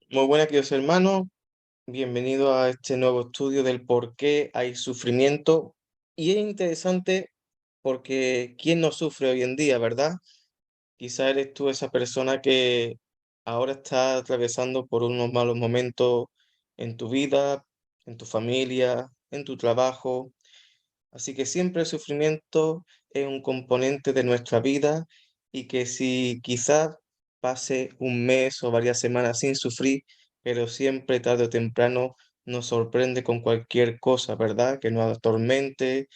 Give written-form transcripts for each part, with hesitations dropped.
Muy buenas, queridos hermanos. Bienvenido a este nuevo estudio del por qué hay sufrimiento. Y es interesante porque ¿quién no sufre hoy en día, verdad? Quizá eres tú esa persona que ahora está atravesando por unos malos momentos en tu vida, en tu familia, en tu trabajo. Así que siempre el sufrimiento es un componente de nuestra vida y que si quizás pase un mes o varias semanas sin sufrir, pero siempre tarde o temprano nos sorprende con cualquier cosa, ¿verdad? Que nos atormente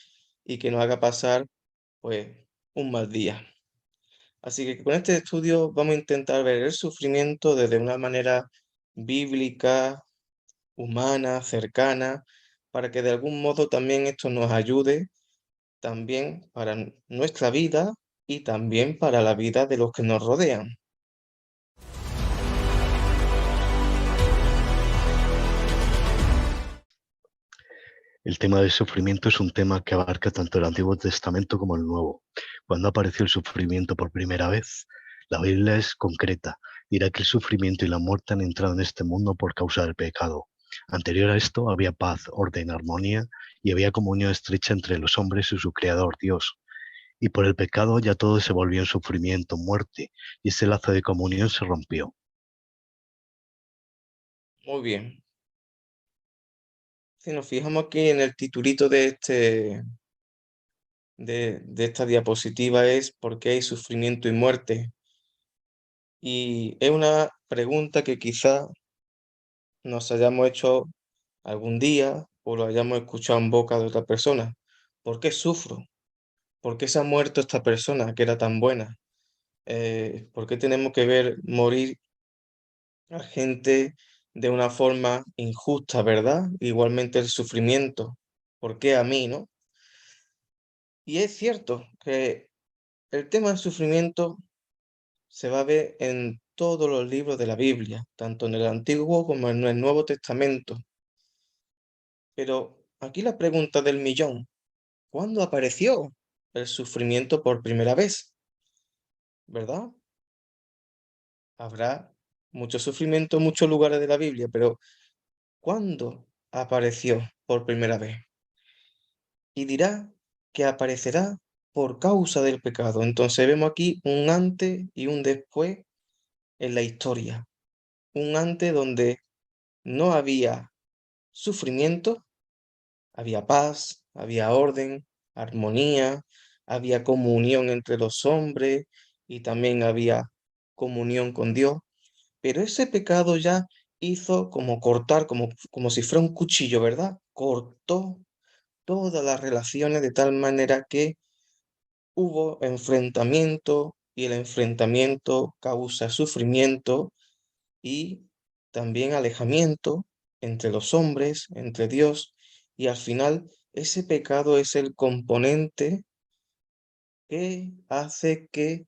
y que nos haga pasar, pues, un mal día. Así que con este estudio vamos a intentar ver el sufrimiento desde una manera bíblica, humana, cercana, para que de algún modo también esto nos ayude también para nuestra vida y también para la vida de los que nos rodean. El tema del sufrimiento es un tema que abarca tanto el Antiguo Testamento como el Nuevo. Cuando apareció el sufrimiento por primera vez, la Biblia es concreta. Dirá que el sufrimiento y la muerte han entrado en este mundo por causa del pecado. Anterior a esto había paz, orden, armonía y había comunión estrecha entre los hombres y su Creador, Dios. Y por el pecado ya todo se volvió en sufrimiento, muerte, y ese lazo de comunión se rompió. Muy bien. Si nos fijamos aquí en el titulito de esta diapositiva es ¿por qué hay sufrimiento y muerte? Y es una pregunta que quizá nos hayamos hecho algún día o lo hayamos escuchado en boca de otra persona. ¿Por qué sufro? ¿Por qué se ha muerto esta persona que era tan buena? ¿Por qué tenemos que ver morir a gente de una forma injusta, verdad? Igualmente el sufrimiento. ¿Por qué a mí, no? Y es cierto que el tema del sufrimiento se va a ver en todos los libros de la Biblia, tanto en el Antiguo como en el Nuevo Testamento. Pero aquí la pregunta del millón, ¿cuándo apareció el sufrimiento por primera vez? ¿Verdad? Habrá mucho sufrimiento en muchos lugares de la Biblia, pero ¿cuándo apareció por primera vez? Y dirá que aparecerá por causa del pecado. Entonces vemos aquí un antes y un después en la historia. Un antes donde no había sufrimiento, había paz, había orden, armonía, había comunión entre los hombres y también había comunión con Dios. Pero ese pecado ya hizo como cortar, como si fuera un cuchillo, ¿verdad? Cortó todas las relaciones de tal manera que hubo enfrentamiento y el enfrentamiento causa sufrimiento y también alejamiento entre los hombres, entre Dios, y al final ese pecado es el componente que hace que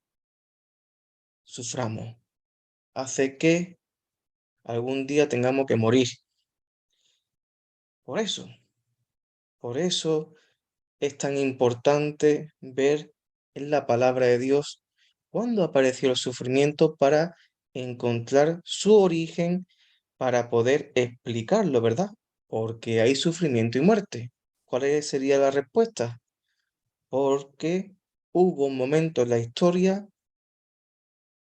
suframos, hace que algún día tengamos que morir. Por eso, por eso es tan importante ver en la palabra de Dios cuándo apareció el sufrimiento para encontrar su origen, para poder explicarlo, ¿verdad? Porque hay sufrimiento y muerte. Sería la respuesta? Porque hubo un momento en la historia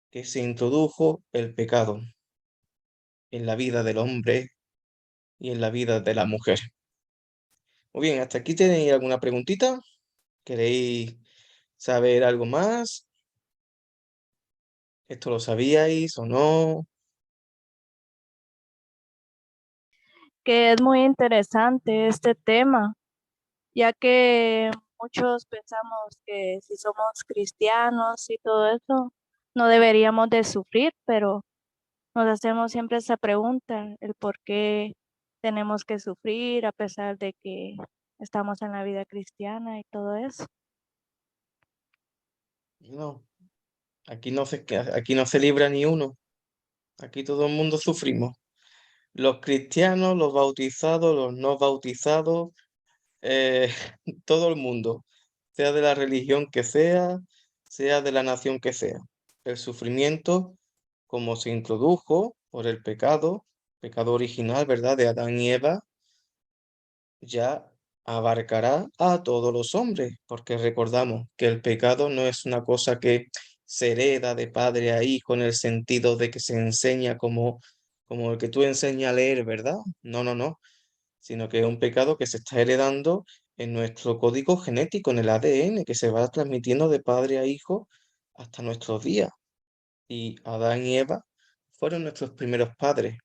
que se introdujo el pecado en la vida del hombre y en la vida de la mujer. Muy bien, hasta aquí tenéis alguna preguntita. ¿Queréis saber algo más? ¿Esto lo sabíais o no? Que es muy interesante este tema, ya que muchos pensamos que si somos cristianos y todo eso, no deberíamos de sufrir, pero nos hacemos siempre esa pregunta, el por qué tenemos que sufrir a pesar de que estamos en la vida cristiana y todo eso. No, aquí no se libra ni uno. Aquí todo el mundo sufrimos. Los cristianos, los bautizados, los no bautizados, eh, todo el mundo, sea de la religión que sea de la nación que sea. El sufrimiento, como se introdujo por el pecado original, ¿verdad? De Adán y Eva, ya abarcará a todos los hombres, porque recordamos que el pecado no es una cosa que se hereda de padre a hijo en el sentido de que se enseña como el que tú enseñas a leer, ¿verdad? No, no, no, sino que es un pecado que se está heredando en nuestro código genético, en el ADN, que se va transmitiendo de padre a hijo hasta nuestros días. Y Adán y Eva fueron nuestros primeros padres.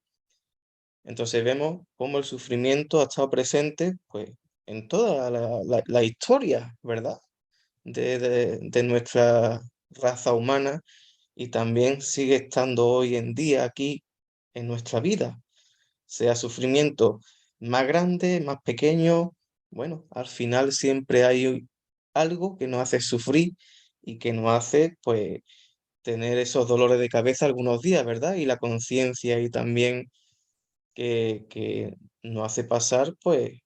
Entonces vemos cómo el sufrimiento ha estado presente pues, en toda la historia, ¿verdad? De nuestra raza humana y también sigue estando hoy en día aquí en nuestra vida, sea sufrimiento más grande, más pequeño, bueno, al final siempre hay algo que nos hace sufrir y que nos hace pues tener esos dolores de cabeza algunos días, ¿verdad? Y la conciencia y también que nos hace pasar pues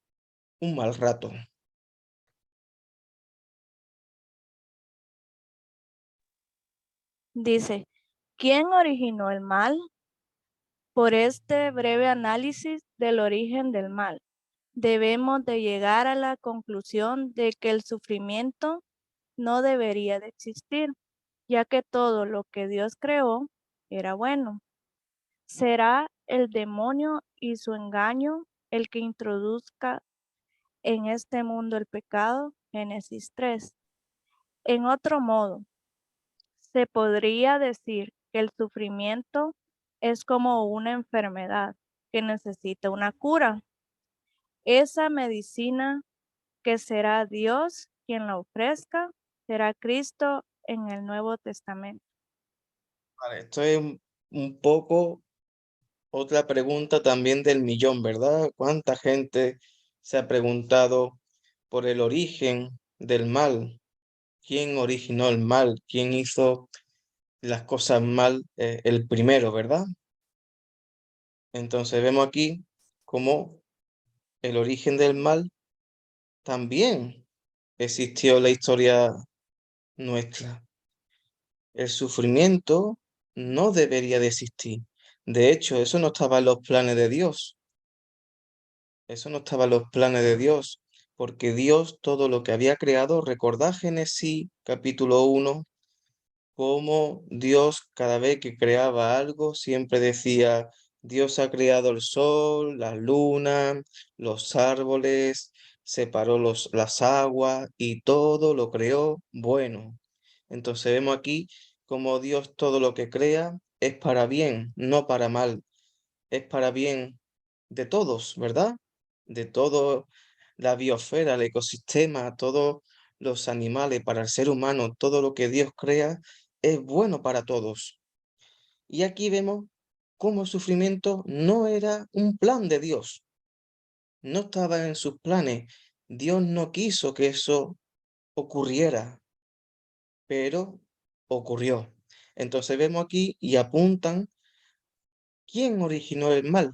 un mal rato. Dice, ¿quién originó el mal? Por este breve análisis del origen del mal, debemos de llegar a la conclusión de que el sufrimiento no debería de existir, ya que todo lo que Dios creó era bueno. Será el demonio y su engaño el que introduzca en este mundo el pecado. Génesis 3. En otro modo, se podría decir que el sufrimiento es como una enfermedad que necesita una cura. Esa medicina que será Dios quien la ofrezca, será Cristo en el Nuevo Testamento. Vale, esto es un poco otra pregunta también del millón, ¿verdad? ¿Cuánta gente se ha preguntado por el origen del mal? ¿Quién originó el mal? ¿Quién hizo las cosas mal el primero, ¿verdad? Entonces vemos aquí cómo el origen del mal también existió en la historia nuestra. El sufrimiento no debería de existir. De hecho, eso no estaba en los planes de Dios. Eso no estaba en los planes de Dios, porque Dios todo lo que había creado, recordad Génesis capítulo 1, cómo Dios cada vez que creaba algo siempre decía, Dios ha creado el sol, la luna, los árboles, separó las aguas y todo lo creó bueno. Entonces vemos aquí cómo Dios todo lo que crea es para bien, no para mal, es para bien de todos, ¿verdad? De todo la biosfera, el ecosistema, todos los animales, para el ser humano, todo lo que Dios crea es bueno para todos. Y aquí vemos cómo el sufrimiento no era un plan de Dios, no estaba en sus planes. Dios no quiso que eso ocurriera, pero ocurrió. Entonces vemos aquí y apuntan quién originó el mal.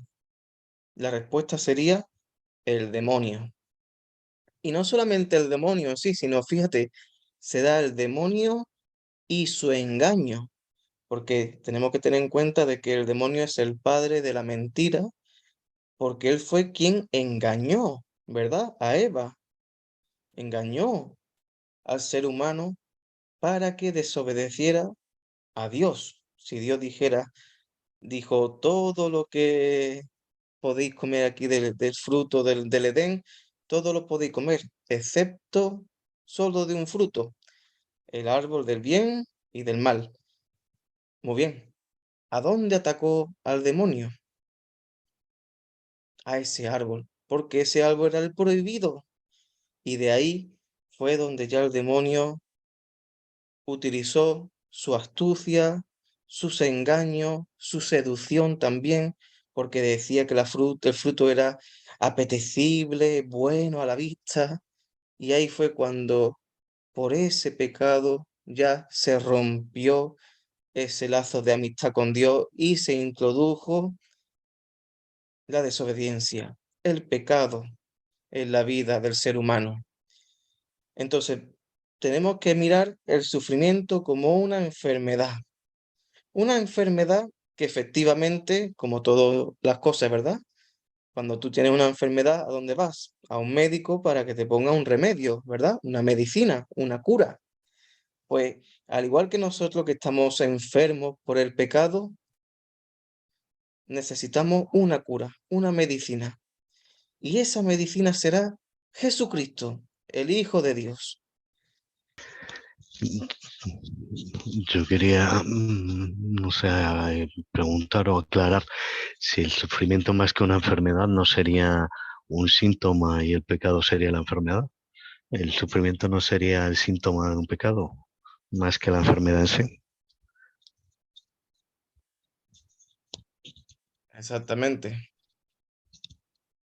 La respuesta sería el demonio. Y no solamente el demonio en sí, sino fíjate, se da el demonio y su engaño, porque tenemos que tener en cuenta de que el demonio es el padre de la mentira, porque él fue quien engañó, ¿verdad? A Eva, engañó al ser humano para que desobedeciera a Dios. Si Dios dijo, todo lo que podéis comer aquí del fruto del Edén, todo lo podéis comer, excepto solo de un fruto, el árbol del bien y del mal. Muy bien. ¿A dónde atacó al demonio? A ese árbol, porque ese árbol era el prohibido. Y de ahí fue donde ya el demonio utilizó su astucia, sus engaños, su seducción también, porque decía que el fruto era apetecible, bueno a la vista. Y ahí fue cuando por ese pecado ya se rompió ese lazo de amistad con Dios y se introdujo la desobediencia, el pecado en la vida del ser humano. Entonces, tenemos que mirar el sufrimiento como una enfermedad que efectivamente, como todas las cosas, ¿verdad? Cuando tú tienes una enfermedad, ¿a dónde vas? A un médico para que te ponga un remedio, ¿verdad? Una medicina, una cura. Pues al igual que nosotros que estamos enfermos por el pecado, necesitamos una cura, una medicina. Y esa medicina será Jesucristo, el Hijo de Dios. Yo quería, no sé, preguntar o aclarar si el sufrimiento más que una enfermedad no sería un síntoma y el pecado sería la enfermedad. El sufrimiento no sería el síntoma de un pecado, más que la enfermedad en sí. Exactamente.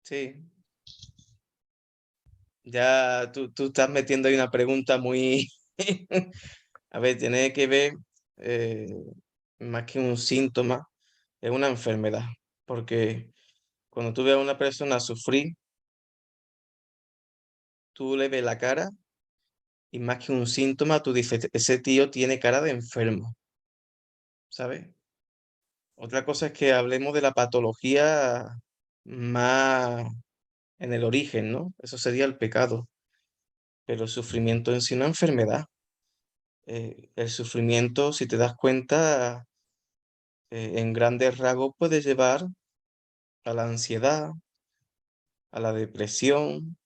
Sí. Ya tú estás metiendo ahí una pregunta muy... A ver, tiene que ver eh, más que un síntoma, es una enfermedad. Porque cuando tú ves a una persona sufrir, tú le ves la cara y más que un síntoma, tú dices, ese tío tiene cara de enfermo, ¿sabes? Otra cosa es que hablemos de la patología más en el origen, ¿no? Eso sería el pecado, pero el sufrimiento en sí no es enfermedad. El sufrimiento, si te das cuenta, en grandes rasgos puede llevar a la ansiedad, a la depresión,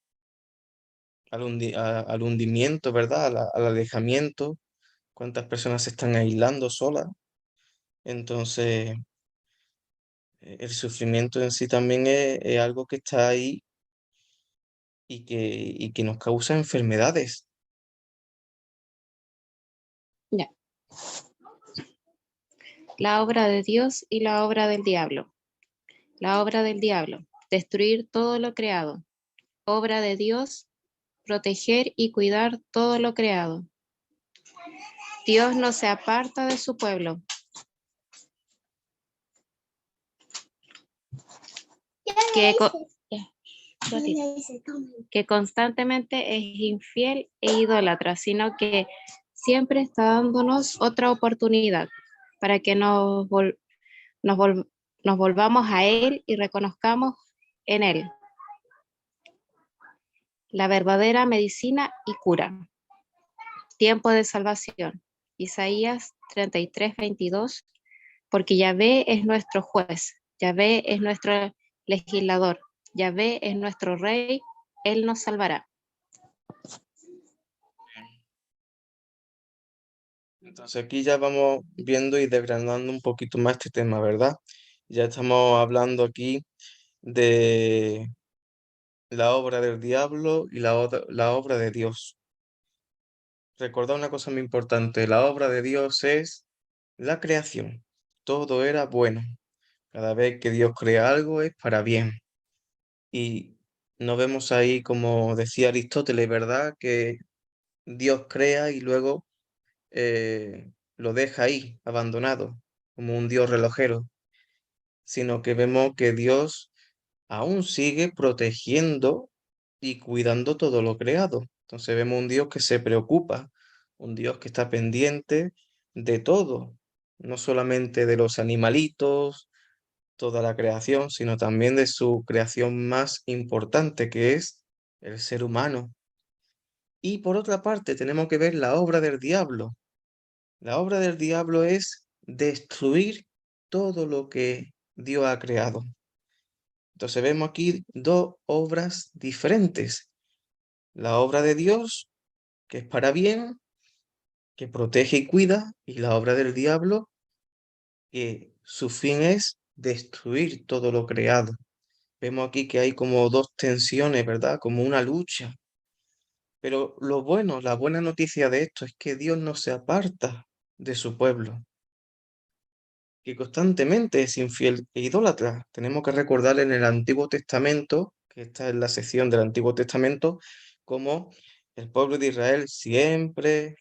al hundimiento, ¿verdad? Al alejamiento. ¿Cuántas personas se están aislando solas? Entonces, el sufrimiento en sí también es algo que está ahí y que nos causa enfermedades. Ya. La obra de Dios y la obra del diablo. La obra del diablo, destruir todo lo creado. Obra de Dios, proteger y cuidar todo lo creado. Dios no se aparta de su pueblo. Que constantemente es infiel e idólatra, sino que siempre está dándonos otra oportunidad para que nos volvamos a Él y reconozcamos en Él la verdadera medicina y cura. Tiempo de salvación. Isaías 33:22, porque Yahvé es nuestro juez, Yahvé es nuestro legislador, Yahvé es nuestro rey, Él nos salvará. Entonces aquí ya vamos viendo y desgranando un poquito más este tema, ¿verdad? Ya estamos hablando aquí de la obra del diablo y la obra de Dios. Recordad una cosa muy importante, la obra de Dios es la creación. Todo era bueno. Cada vez que Dios crea algo es para bien. Y no vemos ahí, como decía Aristóteles, ¿verdad? Que Dios crea y luego lo deja ahí, abandonado, como un Dios relojero, sino que vemos que Dios aún sigue protegiendo y cuidando todo lo creado. Entonces vemos un Dios que se preocupa, un Dios que está pendiente de todo, no solamente de los animalitos, toda la creación, sino también de su creación más importante, que es el ser humano. Y por otra parte, tenemos que ver la obra del diablo. La obra del diablo es destruir todo lo que Dios ha creado. Entonces vemos aquí dos obras diferentes. La obra de Dios, que es para bien, que protege y cuida, y la obra del diablo, que su fin es destruir todo lo creado. Vemos aquí que hay como dos tensiones, ¿verdad? Como una lucha. Pero lo bueno, la buena noticia de esto es que Dios no se aparta de su pueblo, que constantemente es infiel e idólatra. Tenemos que recordar en el Antiguo Testamento, que esta es la sección del Antiguo Testamento, como el pueblo de Israel siempre,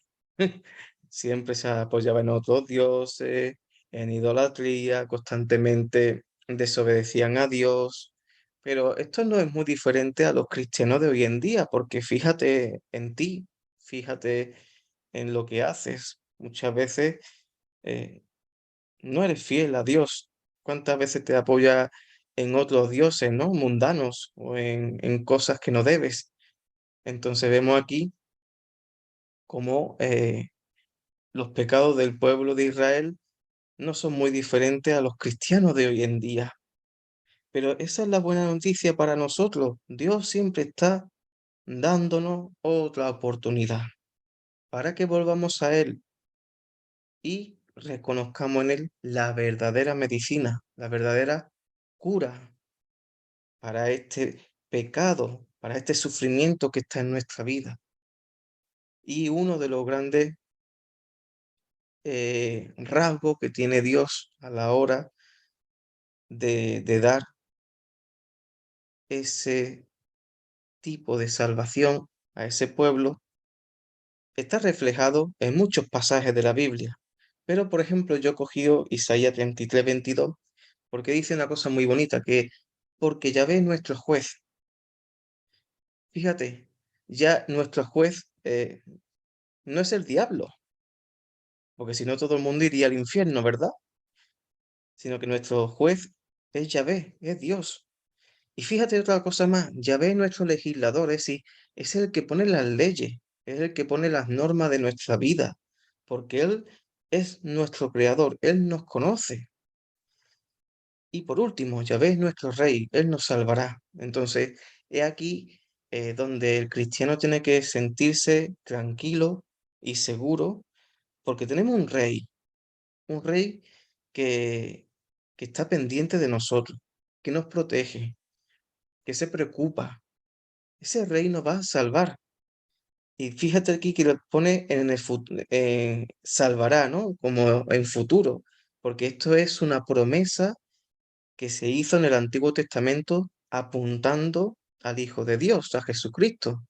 siempre se apoyaba en otros dioses, en idolatría, constantemente desobedecían a Dios. Pero esto no es muy diferente a los cristianos de hoy en día, porque fíjate en ti, fíjate en lo que haces. Muchas veces no eres fiel a Dios. ¿Cuántas veces te apoyas en otros dioses, ¿no? Mundanos o en cosas que no debes? Entonces vemos aquí cómo los pecados del pueblo de Israel no son muy diferentes a los cristianos de hoy en día. Pero esa es la buena noticia para nosotros. Dios siempre está dándonos otra oportunidad para que volvamos a Él y reconozcamos en Él la verdadera medicina, la verdadera cura para este pecado, para este sufrimiento que está en nuestra vida. Y uno de los grandes rasgos que tiene Dios a la hora de dar ese tipo de salvación a ese pueblo está reflejado en muchos pasajes de la Biblia. Pero, por ejemplo, yo he cogido Isaías 33:22 porque dice una cosa muy bonita, que porque Yahvé es nuestro juez. Fíjate, ya nuestro juez no es el diablo, porque si no todo el mundo iría al infierno, ¿verdad? Sino que nuestro juez es Yahvé, es Dios. Y fíjate otra cosa más, Yahvé es nuestro legislador, es decir, es el que pone las leyes, es el que pone las normas de nuestra vida, porque Él es nuestro creador, Él nos conoce. Y por último, Yahvé es nuestro rey, Él nos salvará. Entonces, he aquí donde el cristiano tiene que sentirse tranquilo y seguro, porque tenemos un rey que, que está pendiente de nosotros, que nos protege, que se preocupa. Ese rey nos va a salvar. Y fíjate aquí que lo pone en el salvará, ¿no? Como en futuro, porque esto es una promesa que se hizo en el Antiguo Testamento apuntando al Hijo de Dios, a Jesucristo.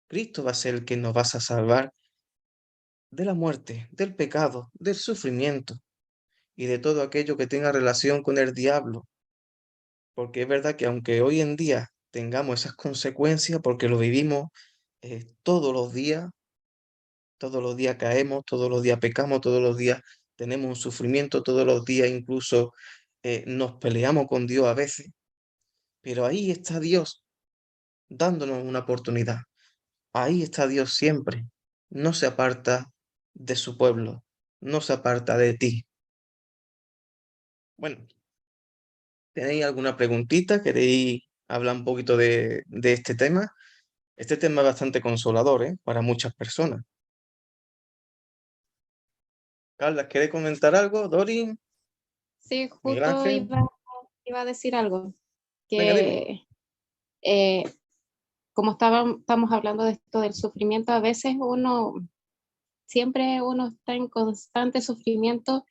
Cristo va a ser el que nos va a salvar de la muerte, del pecado, del sufrimiento y de todo aquello que tenga relación con el diablo. Porque es verdad que aunque hoy en día tengamos esas consecuencias, porque lo vivimos todos los días caemos, todos los días pecamos, todos los días tenemos un sufrimiento, todos los días incluso nos peleamos con Dios a veces, pero ahí está Dios dándonos una oportunidad. Ahí está Dios siempre. No se aparta de su pueblo, no se aparta de ti. Bueno, ¿tenéis alguna preguntita? ¿Queréis hablar un poquito de este tema? Este tema es bastante consolador, ¿eh? Para muchas personas. Carla, ¿quieres comentar algo? Dori, Sí, Miguel justo Ángel, iba a decir algo, venga, dime. que eh, como estamos hablando de esto del sufrimiento, a veces siempre uno está en constante sufrimiento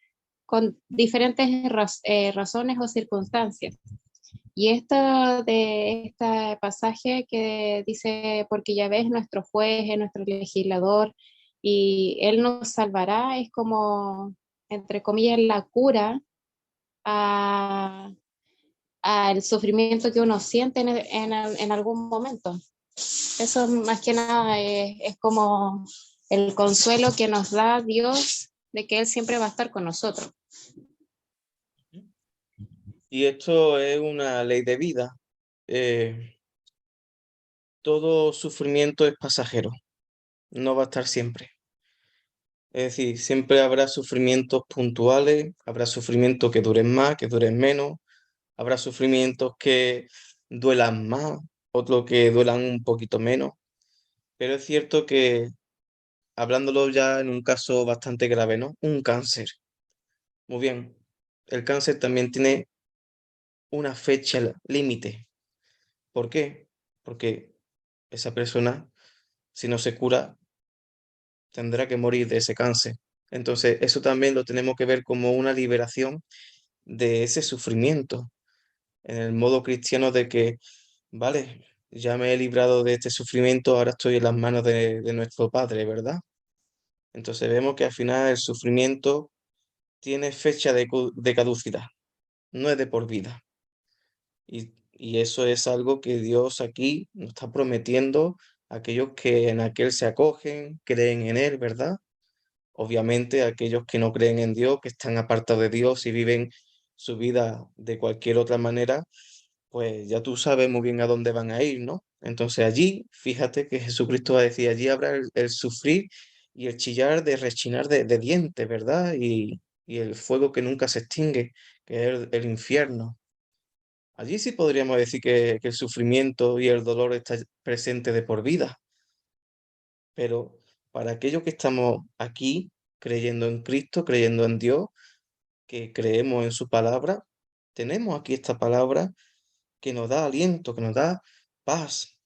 con diferentes razones o circunstancias. Y esto de este pasaje que dice, porque Yahvé es nuestro juez, es nuestro legislador, y Él nos salvará, es como, entre comillas, la cura a- al sufrimiento que uno siente en algún momento. Eso más que nada es como el consuelo que nos da Dios de que Él siempre va a estar con nosotros. Y esto es una ley de vida. Eh, todo sufrimiento es pasajero, no va a estar siempre. Es decir, siempre habrá sufrimientos puntuales, habrá sufrimientos que duren más, que duren menos, habrá sufrimientos que duelan más, otros que duelan un poquito menos. Pero es cierto que, hablándolo ya en un caso bastante grave, ¿no? Un cáncer. Muy bien, el cáncer también tiene una fecha límite. ¿Por qué? Porque esa persona, si no se cura, tendrá que morir de ese cáncer. Entonces, eso también lo tenemos que ver como una liberación de ese sufrimiento, en el modo cristiano de que, vale, ya me he librado de este sufrimiento, ahora estoy en las manos de nuestro Padre, ¿verdad? Entonces vemos que al final el sufrimiento tiene fecha de caducidad, no es de por vida. Y eso es algo que Dios aquí nos está prometiendo a aquellos que en aquel se acogen, creen en Él, ¿verdad? Obviamente aquellos que no creen en Dios, que están apartados de Dios y viven su vida de cualquier otra manera, pues ya tú sabes muy bien a dónde van a ir, ¿no? Entonces allí, fíjate que Jesucristo va a decir, allí habrá el sufrir y el chillar de rechinar de dientes, ¿verdad? Y el fuego que nunca se extingue, que es el infierno. Allí sí podríamos decir que el sufrimiento y el dolor está presente de por vida, pero para aquellos que estamos aquí creyendo en Cristo, creyendo en Dios, que creemos en su palabra, tenemos aquí esta palabra que nos da aliento, que nos da paz,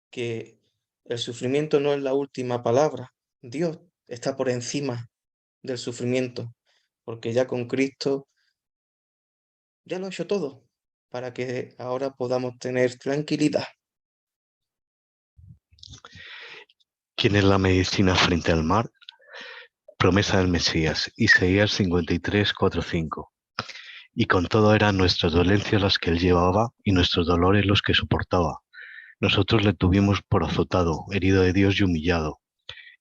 que el sufrimiento no es la última palabra. Dios está por encima del sufrimiento, porque ya con Cristo ya lo ha hecho todo, para que ahora podamos tener tranquilidad. ¿Quién es la medicina frente al mar? Promesa del Mesías, Isaías 53, 4, 5. Y con todo eran nuestras dolencias las que él llevaba y nuestros dolores los que soportaba. Nosotros le tuvimos por azotado, herido de Dios y humillado.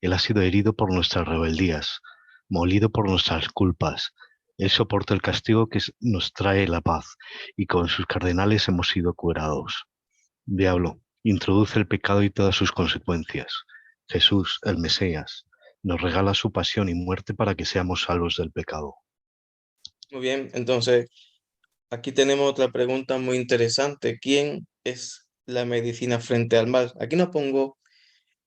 Él ha sido herido por nuestras rebeldías, molido por nuestras culpas. Él soportó el castigo que nos trae la paz, y con sus cardenales hemos sido curados. Diablo, introduce el pecado y todas sus consecuencias. Jesús, el Mesías, nos regala su pasión y muerte para que seamos salvos del pecado. Muy bien, entonces aquí tenemos otra pregunta muy interesante. ¿Quién es la medicina frente al mal? Aquí no pongo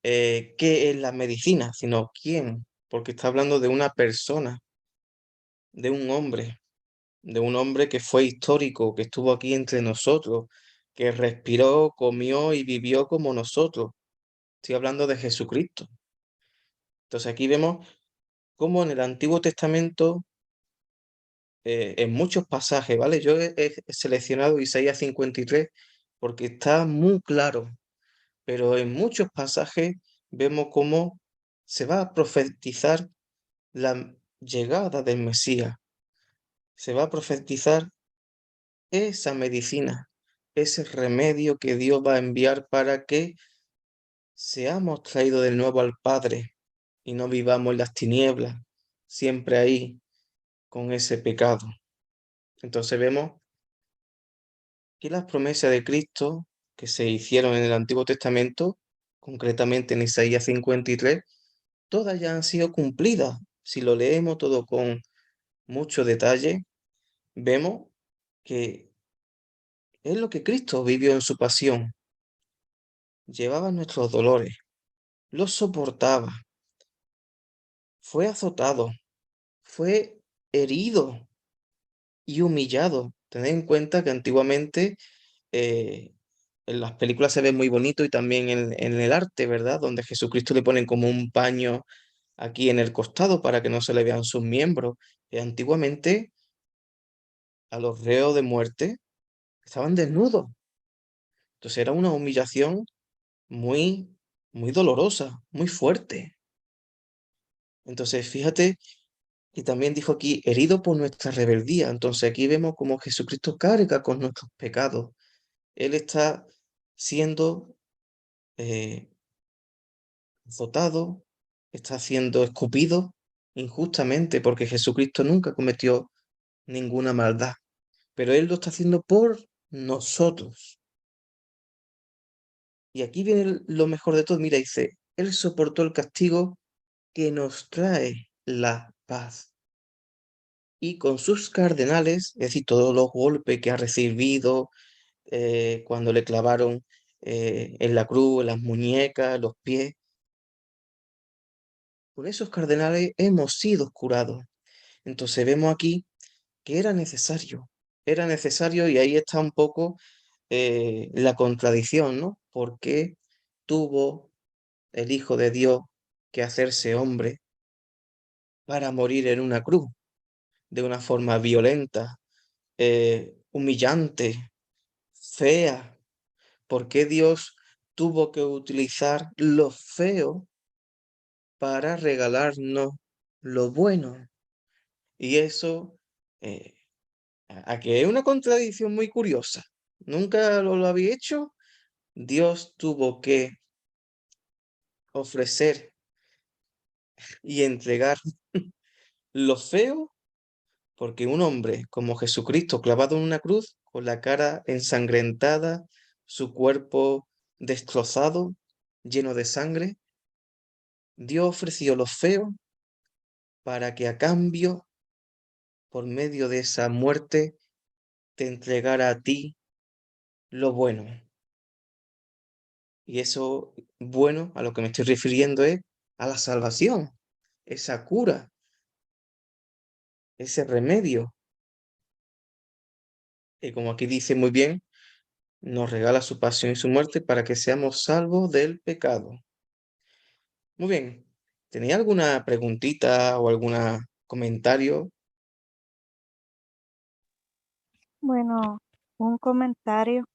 qué es la medicina, sino quién, porque está hablando de una persona, de un hombre que fue histórico, que estuvo aquí entre nosotros, que respiró, comió y vivió como nosotros. Estoy hablando de Jesucristo. Entonces aquí vemos cómo en el Antiguo Testamento, en muchos pasajes, ¿vale? Yo he seleccionado Isaías 53 porque está muy claro, pero en muchos pasajes vemos cómo se va a profetizar la llegada del Mesías, se va a profetizar esa medicina, ese remedio que Dios va a enviar para que seamos traídos de nuevo al Padre y no vivamos en las tinieblas, siempre ahí con ese pecado. Entonces vemos que las promesas de Cristo que se hicieron en el Antiguo Testamento, concretamente en Isaías 53, todas ya han sido cumplidas. Si lo leemos todo con mucho detalle, vemos que es lo que Cristo vivió en su pasión. Llevaba nuestros dolores, los soportaba, fue azotado, fue herido y humillado. Tened en cuenta que antiguamente eh, en las películas se ve muy bonito y también en el arte, ¿verdad? Donde Jesucristo le ponen como un paño aquí en el costado para que no se le vean sus miembros. Antiguamente a los reos de muerte estaban desnudos. Entonces era una humillación muy, muy dolorosa, muy fuerte. Entonces fíjate, y también dijo aquí, herido por nuestra rebeldía. Entonces aquí vemos como Jesucristo carga con nuestros pecados. Él está siendo eh, azotado, está siendo escupido injustamente porque Jesucristo nunca cometió ninguna maldad, pero Él lo está haciendo por nosotros. Y aquí viene lo mejor de todo. Mira, dice, Él soportó el castigo que nos trae la paz. Y con sus cardenales, es decir, todos los golpes que ha recibido cuando le clavaron en la cruz, en las muñecas, los pies, con esos cardenales hemos sido curados. Entonces vemos aquí que era necesario y ahí está un poco la contradicción, ¿no? Porque tuvo el Hijo de Dios que hacerse hombre para morir en una cruz de una forma violenta, humillante, fea? ¿Por qué Dios tuvo que utilizar lo feo para regalarnos lo bueno? Y eso, eh, a que es una contradicción muy curiosa. Nunca lo había hecho. Dios tuvo que ofrecer y entregar lo feo, porque un hombre como Jesucristo clavado en una cruz, con la cara ensangrentada, su cuerpo destrozado, lleno de sangre, Dios ofreció lo feo para que a cambio, por medio de esa muerte, te entregara a ti lo bueno. Y eso bueno a lo que me estoy refiriendo es a la salvación, esa cura, ese remedio. Y como aquí dice muy bien, nos regala su pasión y su muerte para que seamos salvos del pecado. Muy bien. ¿Tenía alguna preguntita o algún comentario? Bueno, un comentario.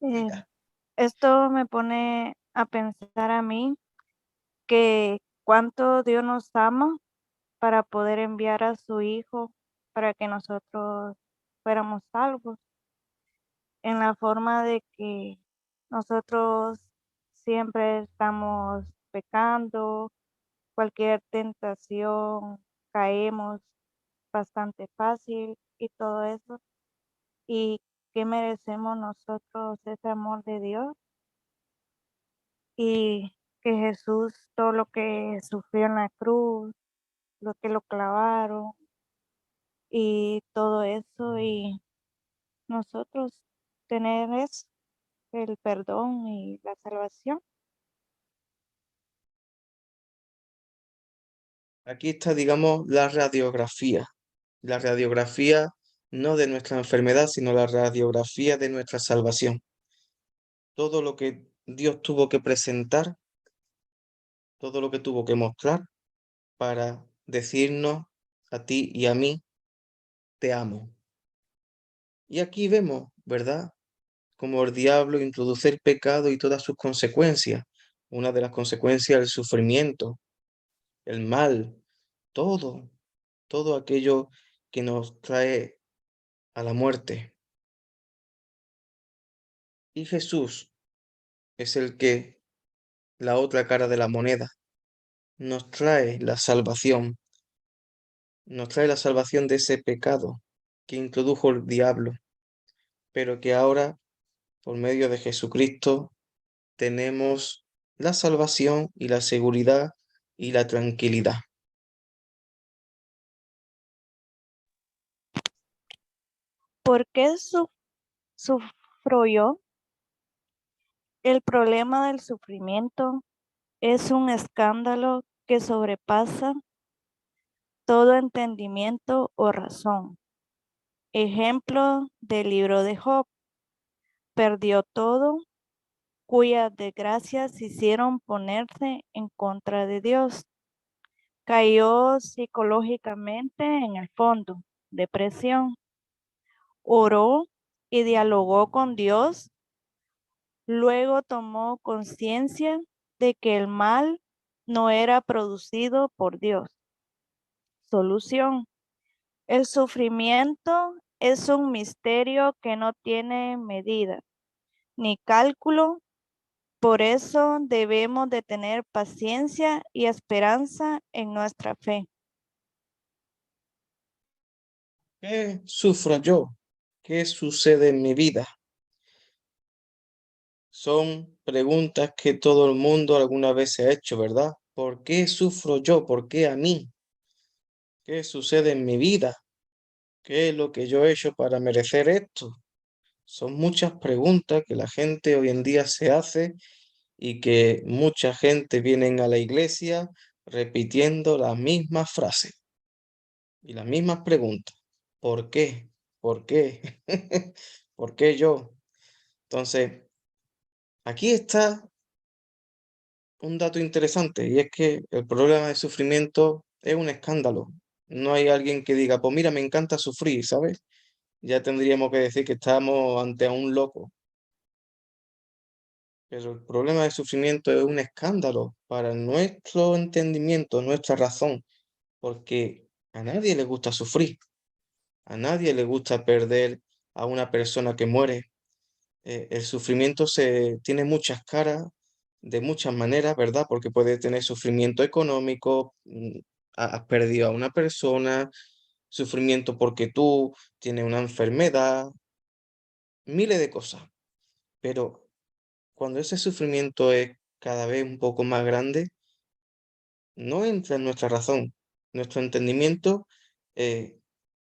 Eh, Diga. Esto me pone a pensar a mí que cuánto Dios nos ama para poder enviar a su Hijo para que nosotros fuéramos salvos, en la forma de que nosotros siempre estamos pecando, cualquier tentación, caemos bastante fácil y todo eso. ¿Y qué merecemos nosotros ese amor de Dios? Y que Jesús, todo lo que sufrió en la cruz, lo que lo clavaron y todo eso, y nosotros tener eso, el perdón y la salvación. Aquí está, digamos, la radiografía no de nuestra enfermedad, sino la radiografía de nuestra salvación. Todo lo que Dios tuvo que presentar, todo lo que tuvo que mostrar para decirnos a ti y a mí, te amo. Y aquí vemos, ¿verdad? Como el diablo introduce el pecado y todas sus consecuencias. Una de las consecuencias, el sufrimiento, el mal, todo, todo aquello que nos trae a la muerte. Y Jesús es el que, la otra cara de la moneda, nos trae la salvación de ese pecado que introdujo el diablo, pero que ahora, por medio de Jesucristo, tenemos la salvación y la seguridad y la tranquilidad. ¿Por qué sufro yo? El problema del sufrimiento es un escándalo que sobrepasa todo entendimiento o razón. Ejemplo del libro de Job. Perdió todo, cuyas desgracias hicieron ponerse en contra de Dios. Cayó psicológicamente en el fondo, depresión. Oró y dialogó con Dios. Luego tomó conciencia de que el mal no era producido por Dios. Solución. El sufrimiento es un misterio que no tiene medida ni cálculo. Por eso debemos de tener paciencia y esperanza en nuestra fe. ¿Qué sufro yo? ¿Qué sucede en mi vida? Son preguntas que todo el mundo alguna vez se ha hecho, ¿verdad? ¿Por qué sufro yo? ¿Por qué a mí? ¿Qué sucede en mi vida? ¿Qué es lo que yo he hecho para merecer esto? Son muchas preguntas que la gente hoy en día se hace y que mucha gente viene a la iglesia repitiendo las mismas frases y las mismas preguntas. ¿Por qué? ¿Por qué? ¿Por qué yo? Entonces, aquí está un dato interesante y es que el problema de sufrimiento es un escándalo. No hay alguien que diga, pues mira, me encanta sufrir, ¿sabes? Ya tendríamos que decir que estamos ante un loco. Pero el problema de sufrimiento es un escándalo para nuestro entendimiento, nuestra razón, porque a nadie le gusta sufrir, a nadie le gusta perder a una persona que muere. El sufrimiento tiene muchas caras de muchas maneras, ¿verdad? Porque puede tener sufrimiento económico, has perdido a una persona, sufrimiento porque tú tienes una enfermedad, miles de cosas. Pero cuando ese sufrimiento es cada vez un poco más grande, no entra en nuestra razón. Nuestro entendimiento eh,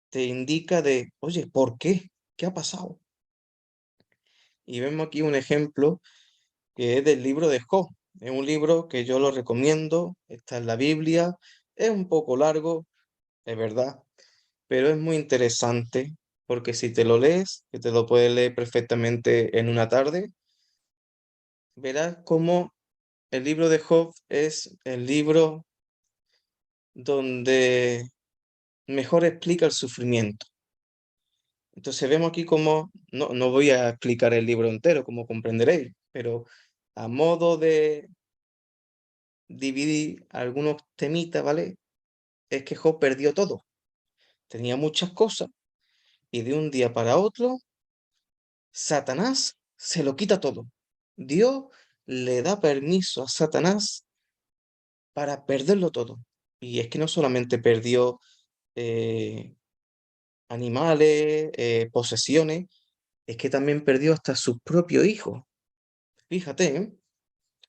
te indica de, oye, ¿por qué? ¿Qué ha pasado? Y vemos aquí un ejemplo que es del libro de Job. Es un libro que yo lo recomiendo, está en la Biblia, es un poco largo, es verdad, pero es muy interesante porque si te lo lees, que te lo puedes leer perfectamente en una tarde, verás cómo el libro de Job es el libro donde mejor explica el sufrimiento. Entonces vemos aquí cómo, no voy a explicar el libro entero, como comprenderéis, pero a modo de dividir algunos temitas, ¿vale? Es que Job perdió todo. Tenía muchas cosas y de un día para otro, Satanás se lo quita todo. Dios le da permiso a Satanás para perderlo todo. Y es que no solamente perdió eh, animales, posesiones, es que también perdió hasta sus propios hijos. Fíjate, ¿eh?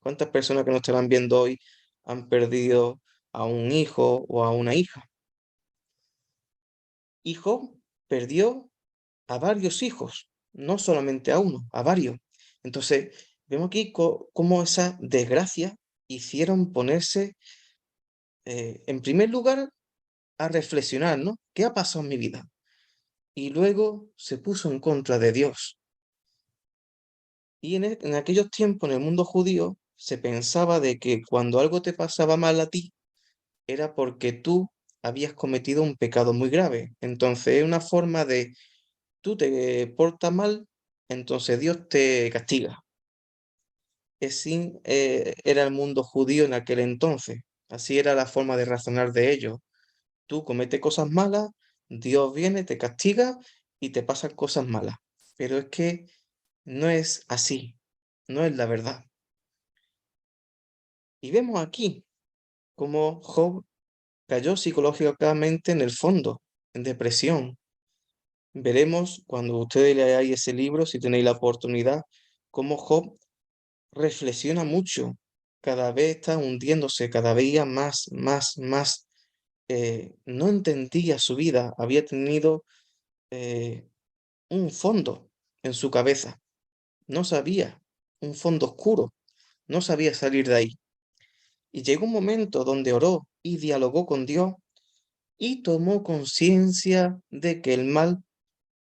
¿Cuántas personas que nos estarán viendo hoy han perdido a un hijo o a una hija? Hijo perdió a varios hijos, no solamente a uno, a varios. Entonces, vemos aquí cómo esas desgracias hicieron ponerse, en primer lugar, a reflexionar, ¿no? ¿Qué ha pasado en mi vida? Y luego se puso en contra de Dios. Y en aquellos tiempos, en el mundo judío, se pensaba de que cuando algo te pasaba mal a ti, era porque tú habías cometido un pecado muy grave. Entonces, es una forma de tú te portas mal, entonces Dios te castiga. Así era el mundo judío en aquel entonces. Así era la forma de razonar de ellos. Tú cometes cosas malas, Dios viene, te castiga y te pasan cosas malas. Pero es que no es así, no es la verdad. Y vemos aquí cómo Job cayó psicológicamente en el fondo, en depresión. Veremos cuando ustedes leáis ese libro, si tenéis la oportunidad, cómo Job reflexiona mucho, cada vez está hundiéndose, cada día más, más, más. No entendía su vida, había tenido eh, un fondo en su cabeza, no sabía, un fondo oscuro, no sabía salir de ahí. Y llegó un momento donde oró y dialogó con Dios y tomó conciencia de que el mal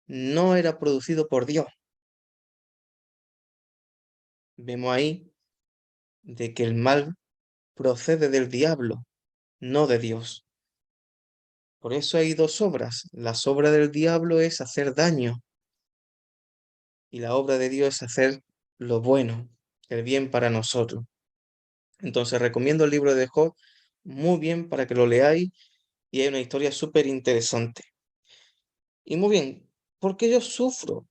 no era producido por Dios. Vemos ahí de que el mal procede del diablo, no de Dios. Por eso hay dos obras. La obra del diablo es hacer daño y la obra de Dios es hacer lo bueno, el bien para nosotros. Entonces recomiendo el libro de Job muy bien para que lo leáis y hay una historia súper interesante. Y muy bien, ¿por qué yo sufro?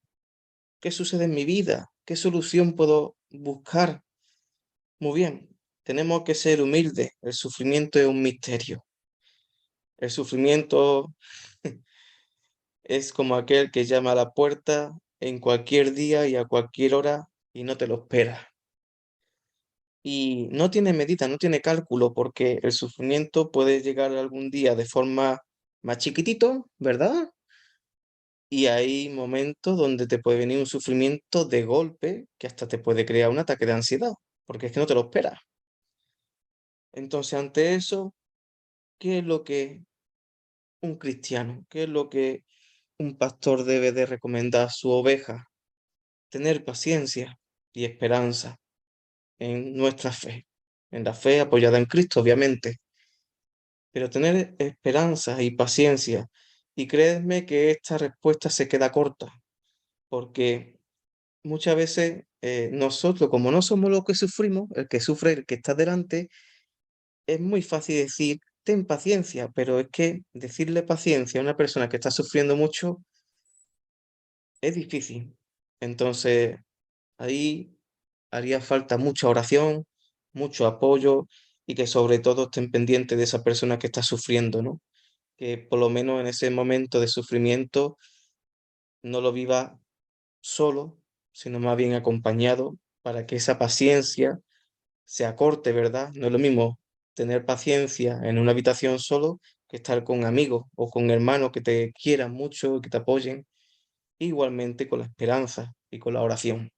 ¿Qué sucede en mi vida? ¿Qué solución puedo buscar? Muy bien, tenemos que ser humildes. El sufrimiento es un misterio. El sufrimiento es como aquel que llama a la puerta en cualquier día y a cualquier hora y no te lo espera. Y no tiene medida, no tiene cálculo, porque el sufrimiento puede llegar algún día de forma más chiquitito, ¿verdad? Y hay momentos donde te puede venir un sufrimiento de golpe que hasta te puede crear un ataque de ansiedad, porque es que no te lo esperas. Entonces, ante eso, ¿qué es lo que un cristiano, qué es lo que un pastor debe de recomendar a su oveja? Tener paciencia y esperanza en nuestra fe, en la fe apoyada en Cristo, obviamente, pero tener esperanza y paciencia. Y créeme que esta respuesta se queda corta, porque muchas veces nosotros, como no somos los que sufrimos, el que sufre, el que está delante, es muy fácil decir, ten paciencia, pero es que decirle paciencia a una persona que está sufriendo mucho es difícil. Entonces, ahí haría falta mucha oración, mucho apoyo y que sobre todo estén pendientes de esa persona que está sufriendo, ¿no? Que por lo menos en ese momento de sufrimiento no lo viva solo, sino más bien acompañado para que esa paciencia se acorte, ¿verdad? No es lo mismo tener paciencia en una habitación solo que estar con amigos o con hermanos que te quieran mucho y que te apoyen, igualmente con la esperanza y con la oración.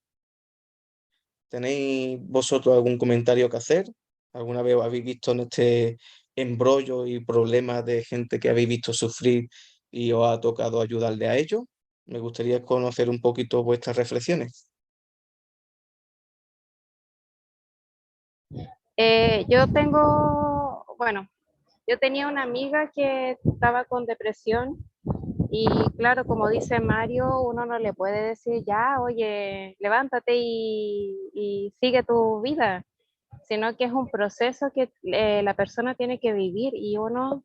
¿Tenéis vosotros algún comentario que hacer? ¿Alguna vez os habéis visto en este embrollo y problemas de gente que habéis visto sufrir y os ha tocado ayudarle a ellos? Me gustaría conocer un poquito vuestras reflexiones. Yo tenía una amiga que estaba con depresión y claro, como dice Mario, uno no le puede decir ya, oye, levántate y sigue tu vida, sino que es un proceso que la persona tiene que vivir y uno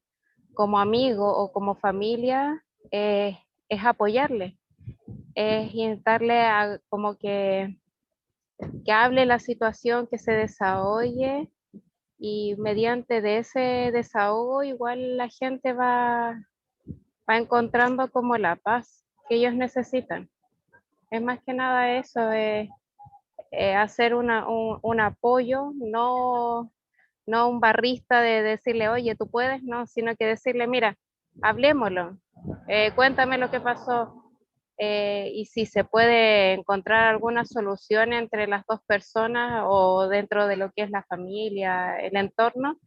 como amigo o como familia es apoyarle, es intentarle como que hable la situación, que se desahogue y mediante de ese desahogo igual la gente va encontrando como la paz que ellos necesitan. Es más que nada eso, hacer un apoyo, no un barrista de decirle, oye, tú puedes, no, sino que decirle, mira, hablemoslo, cuéntame lo que pasó, y si se puede encontrar alguna solución entre las dos personas o dentro de lo que es la familia, el entorno,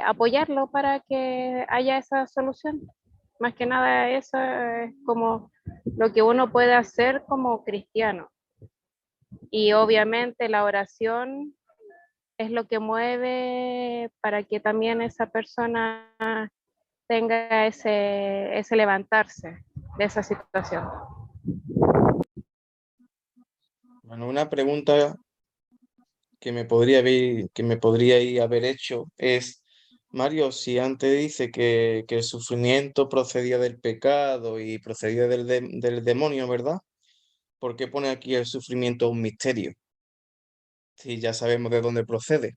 apoyarlo para que haya esa solución. Más que nada eso es como lo que uno puede hacer como cristiano. Y obviamente la oración es lo que mueve para que también esa persona tenga ese levantarse de esa situación. Bueno, una pregunta que me podríais haber hecho es, Mario, si antes dice que el sufrimiento procedía del pecado y procedía del demonio, ¿verdad? ¿Por qué pone aquí el sufrimiento un misterio? Si ya sabemos de dónde procede.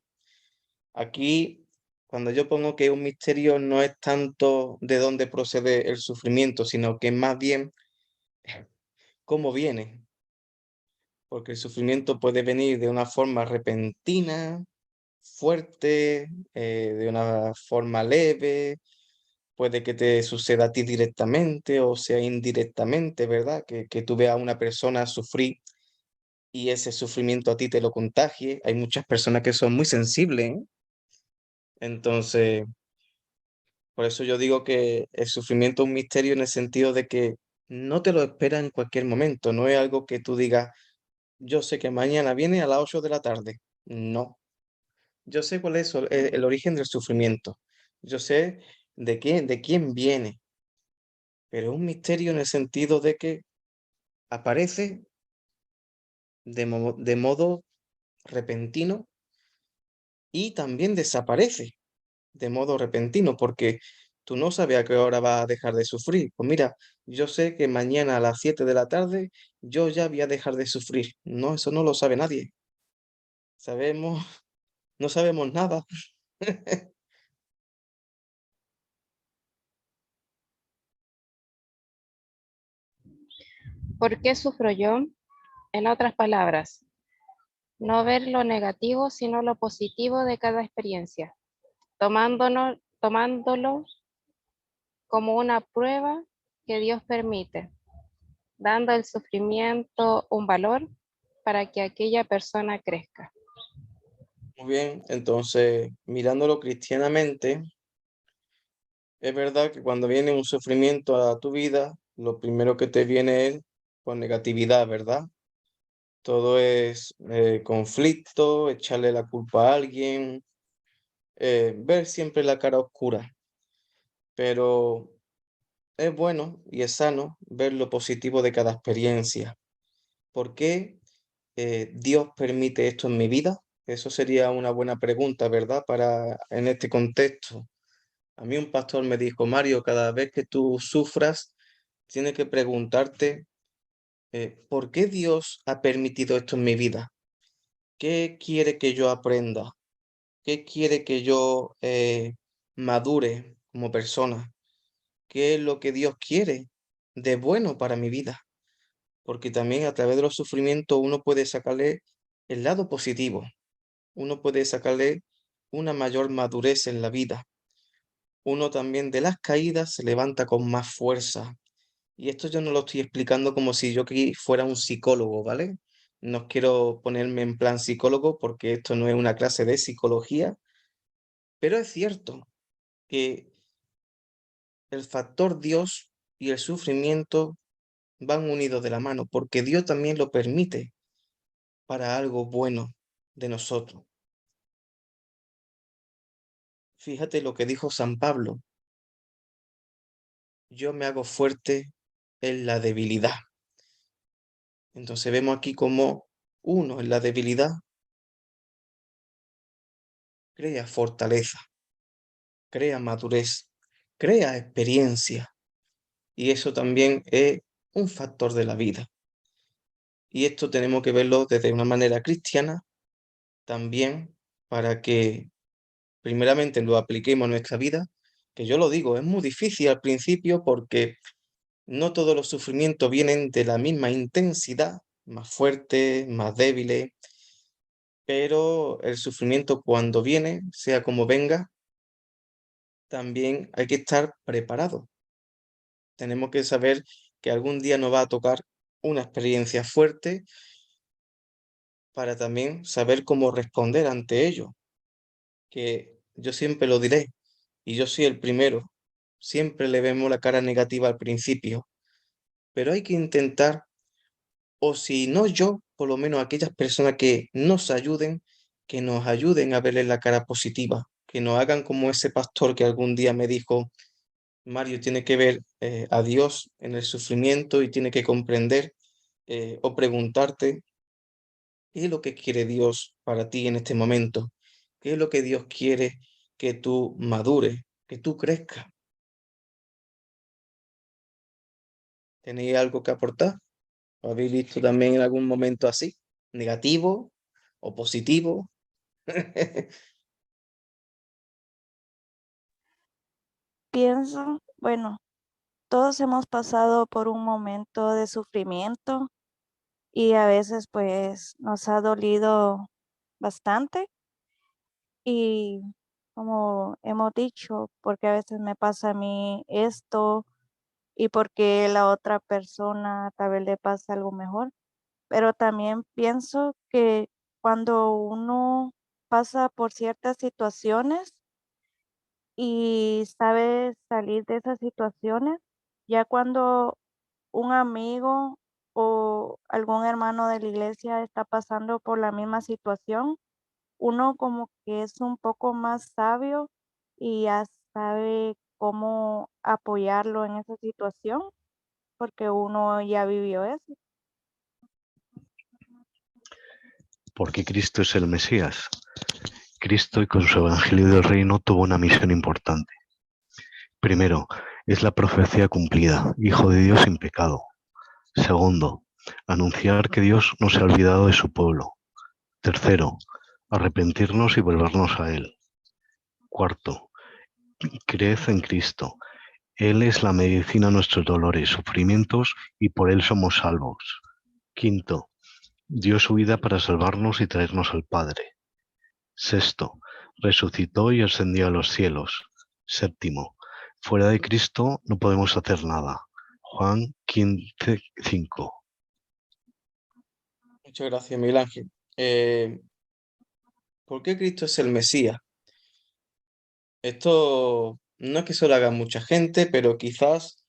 Aquí, cuando yo pongo que un misterio no es tanto de dónde procede el sufrimiento, sino que más bien cómo viene. Porque el sufrimiento puede venir de una forma repentina, fuerte, de una forma leve, puede que te suceda a ti directamente o sea indirectamente, ¿verdad? Que tú veas a una persona sufrir y ese sufrimiento a ti te lo contagie. Hay muchas personas que son muy sensibles, ¿eh? Entonces, por eso yo digo que el sufrimiento es un misterio en el sentido de que no te lo esperas en cualquier momento, no es algo que tú digas, yo sé que mañana viene a las 8 de la tarde. No, yo sé cuál es el origen del sufrimiento, yo sé de quién viene, pero es un misterio en el sentido de que aparece de modo repentino y también desaparece de modo repentino, porque tú no sabes a qué hora vas a dejar de sufrir. Pues mira, yo sé que mañana a las 7 de la tarde yo ya voy a dejar de sufrir. No, eso no lo sabe nadie. Sabemos, no sabemos nada. ¿Por qué sufro yo? En otras palabras, no ver lo negativo, sino lo positivo de cada experiencia, tomándolo como una prueba que Dios permite, dando al sufrimiento un valor para que aquella persona crezca. Muy bien, entonces, mirándolo cristianamente, es verdad que cuando viene un sufrimiento a tu vida, lo primero que te viene es con negatividad, ¿verdad? Todo es conflicto, echarle la culpa a alguien, ver siempre la cara oscura, pero es bueno y es sano ver lo positivo de cada experiencia. ¿Por qué Dios permite esto en mi vida? Eso sería una buena pregunta, ¿verdad? Para en este contexto. A mí un pastor me dijo, Mario, cada vez que tú sufras, tienes que preguntarte, ¿por qué Dios ha permitido esto en mi vida? ¿Qué quiere que yo aprenda? ¿Qué quiere que yo madure como persona? ¿Qué es lo que Dios quiere de bueno para mi vida? Porque también a través de los sufrimientos uno puede sacarle el lado positivo, uno puede sacarle una mayor madurez en la vida. Uno también de las caídas se levanta con más fuerza. Y esto yo no lo estoy explicando como si yo aquí fuera un psicólogo, ¿vale? No quiero ponerme en plan psicólogo porque esto no es una clase de psicología, pero es cierto que el factor Dios y el sufrimiento van unidos de la mano, porque Dios también lo permite para algo bueno de nosotros. Fíjate lo que dijo San Pablo: yo me hago fuerte en la debilidad. Entonces vemos aquí como uno en la debilidad crea fortaleza, crea madurez, crea experiencia, y eso también es un factor de la vida. Y esto tenemos que verlo desde una manera cristiana también, para que primeramente lo apliquemos a nuestra vida, que yo lo digo, es muy difícil al principio porque no todos los sufrimientos vienen de la misma intensidad, más fuertes, más débiles, pero el sufrimiento cuando viene, sea como venga, también hay que estar preparado. Tenemos que saber que algún día nos va a tocar una experiencia fuerte para también saber cómo responder ante ello, que yo siempre lo diré, y yo soy el primero. Siempre le vemos la cara negativa al principio, pero hay que intentar, o si no yo, por lo menos aquellas personas que nos ayuden, que nos ayuden a verle la cara positiva, que nos hagan como ese pastor que algún día me dijo: Mario, tiene que ver a Dios en el sufrimiento y tiene que comprender o preguntarte qué es lo que quiere Dios para ti en este momento, qué es lo que Dios quiere que tú madures, que tú crezcas. ¿Tenéis algo que aportar? ¿Lo habéis visto también en algún momento así? ¿Negativo o positivo? Pienso, bueno, todos hemos pasado por un momento de sufrimiento y a veces pues nos ha dolido bastante y como hemos dicho, porque a veces me pasa a mí esto y porque la otra persona tal vez le pasa algo mejor, pero también pienso que cuando uno pasa por ciertas situaciones y sabe salir de esas situaciones, ya cuando un amigo o algún hermano de la iglesia está pasando por la misma situación, uno como que es un poco más sabio y ya sabe cómo apoyarlo en esa situación, porque uno ya vivió eso. Porque Cristo es el Mesías. Cristo y con su Evangelio del Reino tuvo una misión importante. Primero, es la profecía cumplida, Hijo de Dios sin pecado. Segundo, anunciar que Dios no se ha olvidado de su pueblo. Tercero, arrepentirnos y volvernos a Él. Cuarto, creed en Cristo. Él es la medicina a nuestros dolores, sufrimientos y por Él somos salvos. Quinto, dio su vida para salvarnos y traernos al Padre. Sexto, resucitó y ascendió a los cielos. Séptimo, fuera de Cristo no podemos hacer nada. Juan 15:5. Muchas gracias, Miguel Ángel. ¿Por qué Cristo es el Mesías? Esto no es que se lo haga mucha gente, pero quizás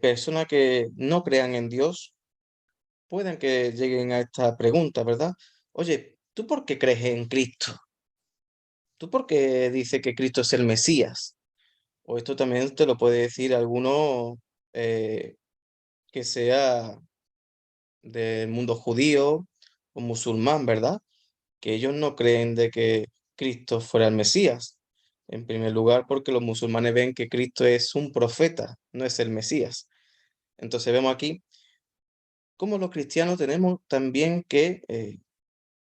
personas que no crean en Dios puedan que lleguen a esta pregunta, ¿verdad? Oye, ¿tú por qué crees en Cristo? ¿Tú por qué dices que Cristo es el Mesías? O esto también te lo puede decir alguno eh, que sea del mundo judío o musulmán, ¿verdad? Que ellos no creen de que Cristo fuera el Mesías. En primer lugar, porque los musulmanes ven que Cristo es un profeta, no es el Mesías. Entonces vemos aquí cómo los cristianos tenemos también que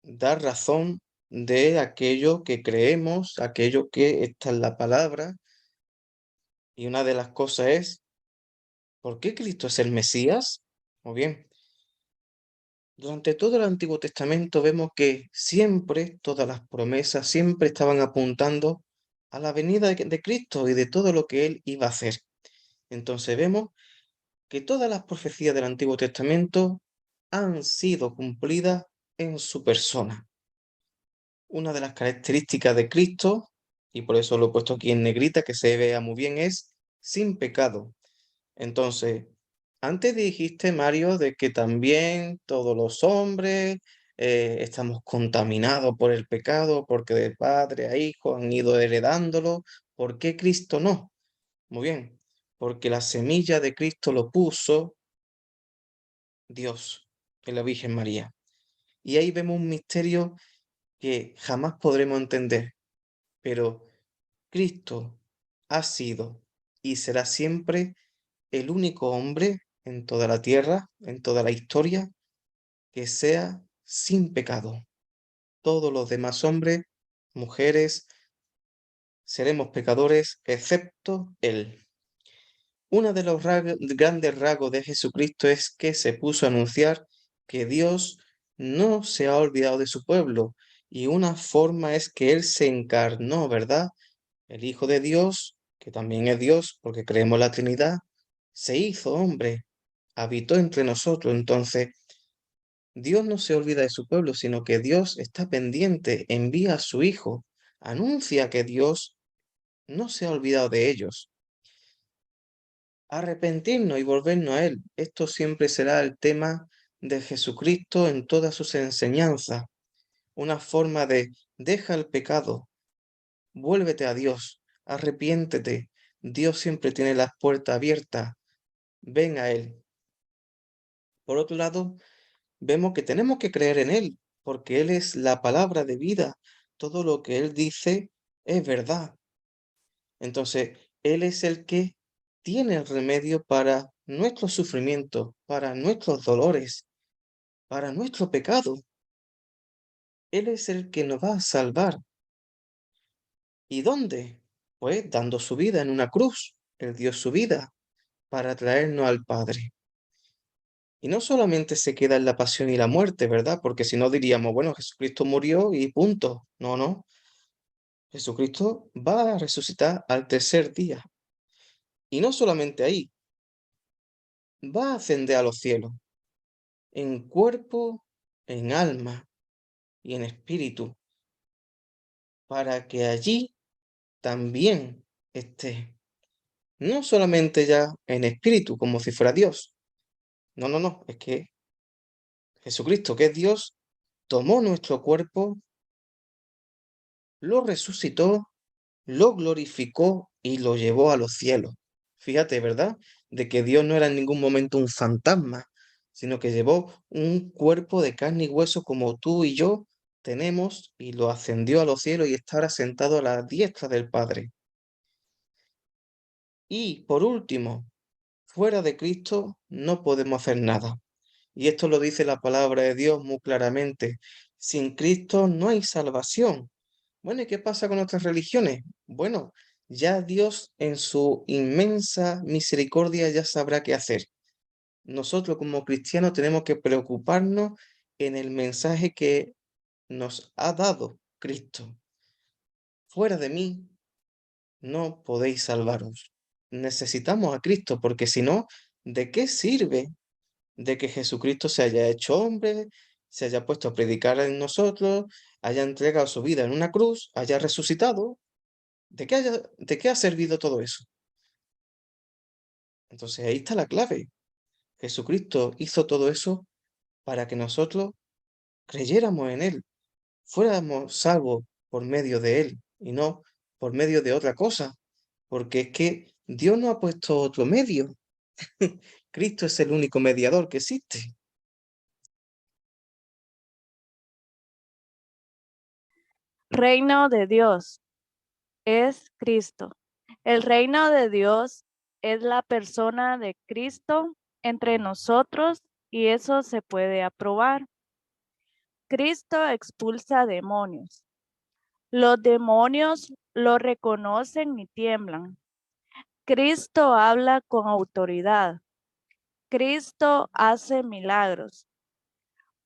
dar razón de aquello que creemos, aquello que está en la palabra. Y una de las cosas es, ¿por qué Cristo es el Mesías? Muy bien, durante todo el Antiguo Testamento vemos que siempre, todas las promesas siempre estaban apuntando a la venida de Cristo y de todo lo que Él iba a hacer. Entonces vemos que todas las profecías del Antiguo Testamento han sido cumplidas en su persona. Una de las características de Cristo, y por eso lo he puesto aquí en negrita, que se vea muy bien, es sin pecado. Entonces, antes dijiste, Mario, de que también todos los hombres estamos contaminados por el pecado, porque de padre a hijo han ido heredándolo. ¿Por qué Cristo no? Muy bien, porque la semilla de Cristo lo puso Dios en la Virgen María. Y ahí vemos un misterio que jamás podremos entender, pero Cristo ha sido y será siempre el único hombre en toda la tierra, en toda la historia, que sea sin pecado. Todos los demás hombres, mujeres, seremos pecadores, excepto Él. Uno de los grandes rasgos de Jesucristo es que se puso a anunciar que Dios no se ha olvidado de su pueblo, y una forma es que Él se encarnó, ¿verdad? El Hijo de Dios, que también es Dios, porque creemos en la Trinidad, se hizo hombre, habitó entre nosotros. Entonces, Dios no se olvida de su pueblo, sino que Dios está pendiente, envía a su Hijo, anuncia que Dios no se ha olvidado de ellos. Arrepentirnos y volvernos a Él, esto siempre será el tema de Jesucristo en todas sus enseñanzas, una forma de deja el pecado, vuélvete a Dios, arrepiéntete, Dios siempre tiene las puertas abiertas, ven a Él. Por otro lado, vemos que tenemos que creer en Él, porque Él es la palabra de vida. Todo lo que Él dice es verdad. Entonces, Él es el que tiene el remedio para nuestros sufrimientos, para nuestros dolores, para nuestro pecado. Él es el que nos va a salvar. ¿Y dónde? Pues dando su vida en una cruz. Él dio su vida para traernos al Padre. Y no solamente se queda en la pasión y la muerte, ¿verdad? Porque si no diríamos, bueno, Jesucristo murió y punto. No, no. Jesucristo va a resucitar al tercer día. Y no solamente ahí, va a ascender a los cielos, en cuerpo, en alma y en espíritu, para que allí también esté. No solamente ya en espíritu, como si fuera Dios. No, no, no. Es que Jesucristo, que es Dios, tomó nuestro cuerpo, lo resucitó, lo glorificó y lo llevó a los cielos. Fíjate, ¿verdad? De que Dios no era en ningún momento un fantasma, sino que llevó un cuerpo de carne y hueso como tú y yo tenemos y lo ascendió a los cielos y está ahora sentado a la diestra del Padre. Y por último, fuera de Cristo no podemos hacer nada. Y esto lo dice la palabra de Dios muy claramente. Sin Cristo no hay salvación. Bueno, ¿y qué pasa con otras religiones? Bueno, ya Dios en su inmensa misericordia ya sabrá qué hacer. Nosotros como cristianos tenemos que preocuparnos en el mensaje que nos ha dado Cristo. Fuera de mí no podéis salvaros. Necesitamos a Cristo porque si no, ¿de qué sirve de que Jesucristo se haya hecho hombre, se haya puesto a predicar en nosotros, haya entregado su vida en una cruz, haya resucitado? ¿De qué ha servido todo eso? Entonces ahí está la clave. Jesucristo hizo todo eso para que nosotros creyéramos en Él, fuéramos salvos por medio de Él y no por medio de otra cosa, porque es que Dios no ha puesto otro medio. Cristo es el único mediador que existe. Reino de Dios es Cristo. El reino de Dios es la persona de Cristo entre nosotros y eso se puede aprobar. Cristo expulsa demonios. Los demonios lo reconocen y tiemblan. Cristo habla con autoridad. Cristo hace milagros.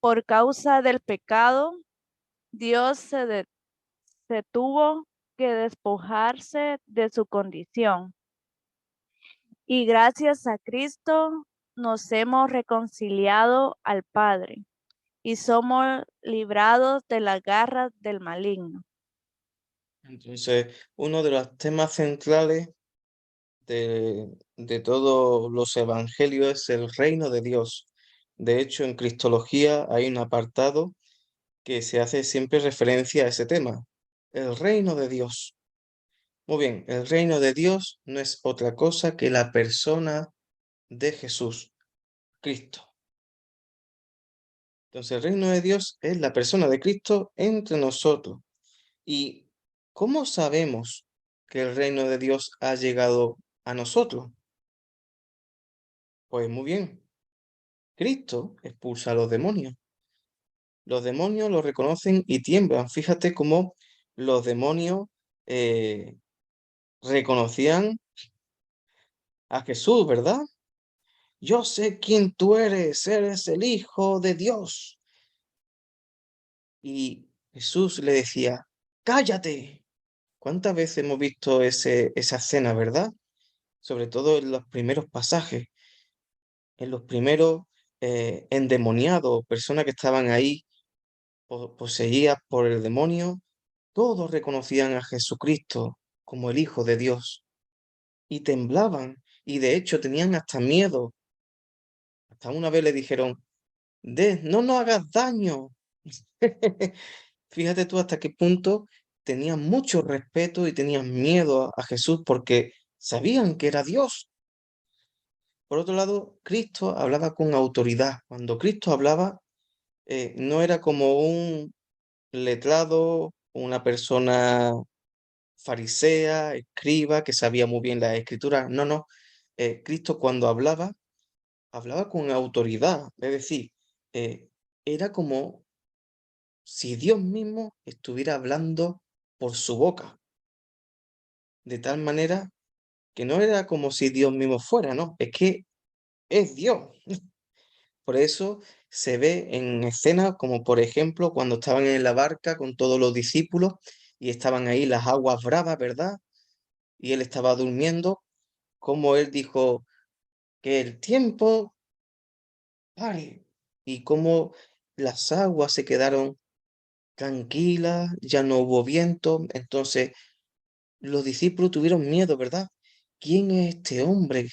Por causa del pecado, Dios se tuvo que despojarse de su condición. Y gracias a Cristo nos hemos reconciliado al Padre y somos librados de las garras del maligno. Entonces, uno de los temas centrales de todos los evangelios es el reino de Dios. De hecho, en Cristología hay un apartado que se hace siempre referencia a ese tema, el reino de Dios. Muy bien, el reino de Dios no es otra cosa que la persona de Jesús, Cristo. Entonces, el reino de Dios es la persona de Cristo entre nosotros. ¿Y cómo sabemos que el reino de Dios ha llegado a nosotros? Pues muy bien, Cristo expulsa a los demonios. Los demonios lo reconocen y tiemblan. Fíjate cómo los demonios eh, reconocían a Jesús, ¿verdad? Yo sé quién tú eres el Hijo de Dios. Y Jesús le decía, cállate. ¿Cuántas veces hemos visto esa escena, verdad? Sobre todo en los primeros pasajes, en los primeros endemoniados, personas que estaban ahí poseídas por el demonio, todos reconocían a Jesucristo como el Hijo de Dios y temblaban y de hecho tenían hasta miedo. Hasta una vez le dijeron, no nos hagas daño. Fíjate tú hasta qué punto tenían mucho respeto y tenían miedo a Jesús porque sabían que era Dios. Por otro lado, Cristo hablaba con autoridad. Cuando Cristo hablaba, no era como un letrado, una persona farisea, escriba, que sabía muy bien la escritura. No, no. Cristo cuando hablaba, hablaba con autoridad. Es decir, era como si Dios mismo estuviera hablando por su boca. De tal manera que no era como si Dios mismo fuera, no. Es que es Dios. Por eso se ve en escenas como por ejemplo cuando estaban en la barca con todos los discípulos y estaban ahí las aguas bravas, ¿verdad? Y él estaba durmiendo, como él dijo que el tiempo pare y como las aguas se quedaron tranquilas, ya no hubo viento, entonces los discípulos tuvieron miedo, ¿verdad? ¿Quién es este hombre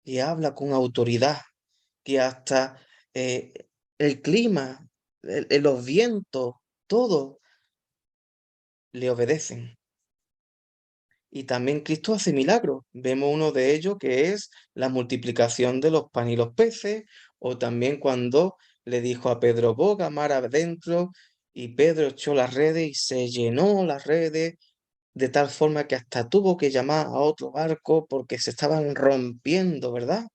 que habla con autoridad, que hasta eh, el clima, los vientos, todo le obedecen? Y también Cristo hace milagros. Vemos uno de ellos que es la multiplicación de los panes y los peces, o también cuando le dijo a Pedro, boga mar adentro, y Pedro echó las redes y se llenó las redes de tal forma que hasta tuvo que llamar a otro barco porque se estaban rompiendo, ¿verdad?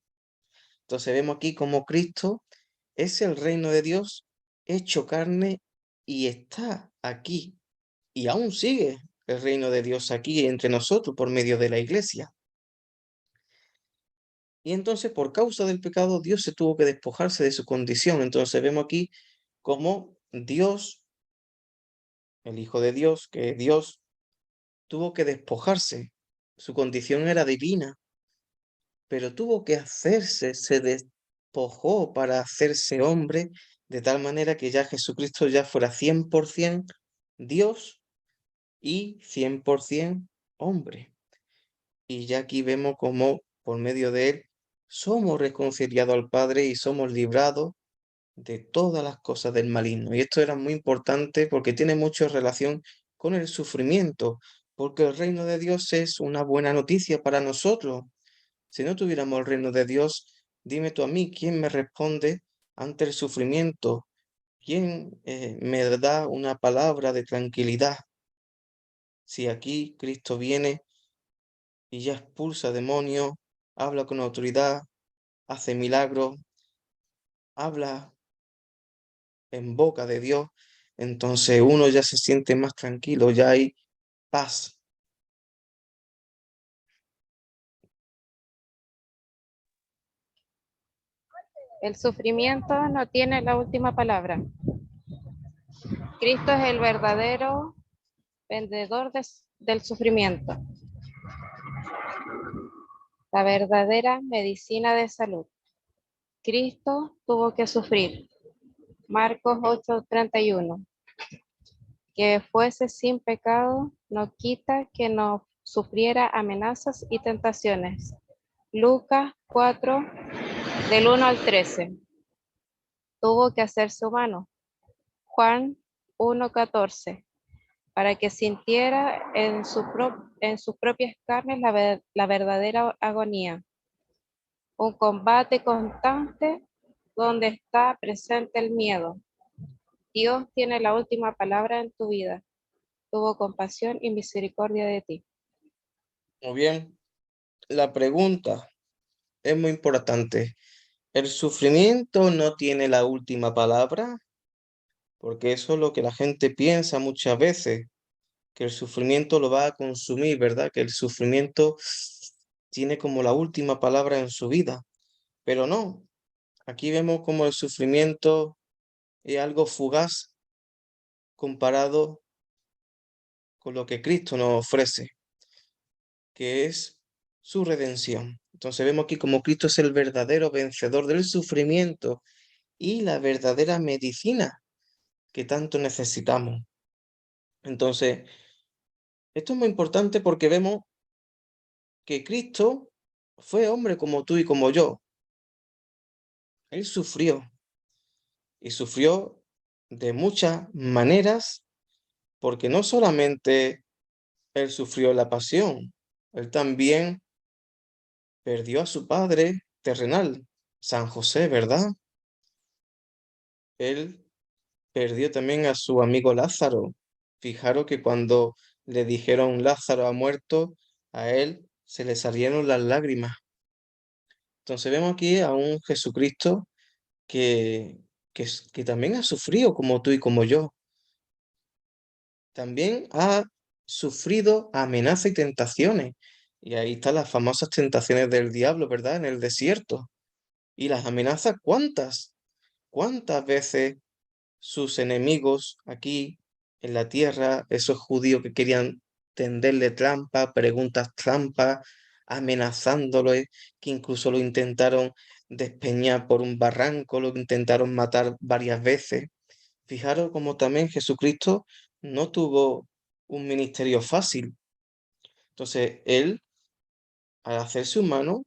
Entonces vemos aquí como Cristo es el reino de Dios hecho carne y está aquí y aún sigue el reino de Dios aquí entre nosotros por medio de la iglesia. Y entonces por causa del pecado Dios se tuvo que despojarse de su condición. Entonces vemos aquí como Dios, el Hijo de Dios, que Dios tuvo que despojarse. Su condición era divina, pero tuvo que hacerse, se despojó para hacerse hombre, de tal manera que ya Jesucristo ya fuera 100% Dios y 100% hombre. Y ya aquí vemos cómo por medio de él somos reconciliados al Padre y somos librados de todas las cosas del maligno. Y esto era muy importante porque tiene mucha relación con el sufrimiento, porque el reino de Dios es una buena noticia para nosotros. Si no tuviéramos el reino de Dios, dime tú a mí, ¿quién me responde ante el sufrimiento? ¿Quién me da una palabra de tranquilidad? Si aquí Cristo viene y ya expulsa demonios, habla con autoridad, hace milagros, habla en boca de Dios, entonces uno ya se siente más tranquilo, ya hay paz. El sufrimiento no tiene la última palabra. Cristo es el verdadero vendedor del sufrimiento, la verdadera medicina de salud. Cristo tuvo que sufrir. Marcos 8:31. Que fuese sin pecado no quita que no sufriera amenazas y tentaciones. Lucas 4, del 1 al 13. Tuvo que hacerse humano. Juan 1:14. Para que sintiera en sus propias carnes la verdadera agonía. Un combate constante donde está presente el miedo. Dios tiene la última palabra en tu vida. Tuvo compasión y misericordia de ti. Muy bien, la pregunta es muy importante. ¿El sufrimiento no tiene la última palabra? Porque eso es lo que la gente piensa muchas veces, que el sufrimiento lo va a consumir, ¿verdad? Que el sufrimiento tiene como la última palabra en su vida, pero no. Aquí vemos como el sufrimiento es algo fugaz comparado con lo que Cristo nos ofrece, que es su redención. Entonces vemos aquí como Cristo es el verdadero vencedor del sufrimiento y la verdadera medicina que tanto necesitamos. Entonces, esto es muy importante porque vemos que Cristo fue hombre como tú y como yo. Él sufrió y sufrió de muchas maneras porque no solamente él sufrió la pasión, él también perdió a su padre terrenal, San José, ¿verdad? Él perdió también a su amigo Lázaro. Fijaros que cuando le dijeron Lázaro ha muerto, a él se le salieron las lágrimas. Entonces vemos aquí a un Jesucristo que, que también ha sufrido como tú y como yo. También ha sufrido amenazas y tentaciones. Y ahí están las famosas tentaciones del diablo, ¿verdad? En el desierto. Y las amenazas, ¿cuántas? ¿Cuántas veces sus enemigos aquí en la tierra, esos judíos que querían tenderle trampa, preguntas trampa, amenazándolo, que incluso lo intentaron despeñar por un barranco, lo intentaron matar varias veces? Fijaros como también Jesucristo no tuvo un ministerio fácil. Entonces, él, al hacerse humano,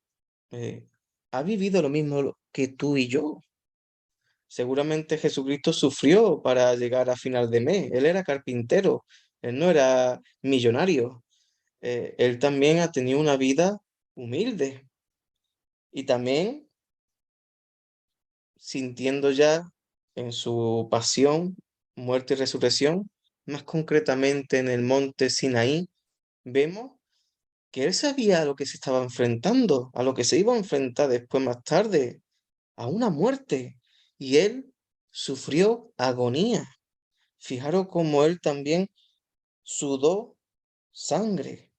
eh, ha vivido lo mismo que tú y yo. Seguramente Jesucristo sufrió para llegar a final de mes. Él era carpintero, él no era millonario. Él también ha tenido una vida humilde y también sintiendo ya en su pasión, muerte y resurrección, más concretamente en el monte Sinaí, vemos que él sabía a lo que se estaba enfrentando, a lo que se iba a enfrentar después más tarde, a una muerte, y él sufrió agonía. Fijaros cómo él también sudó sangre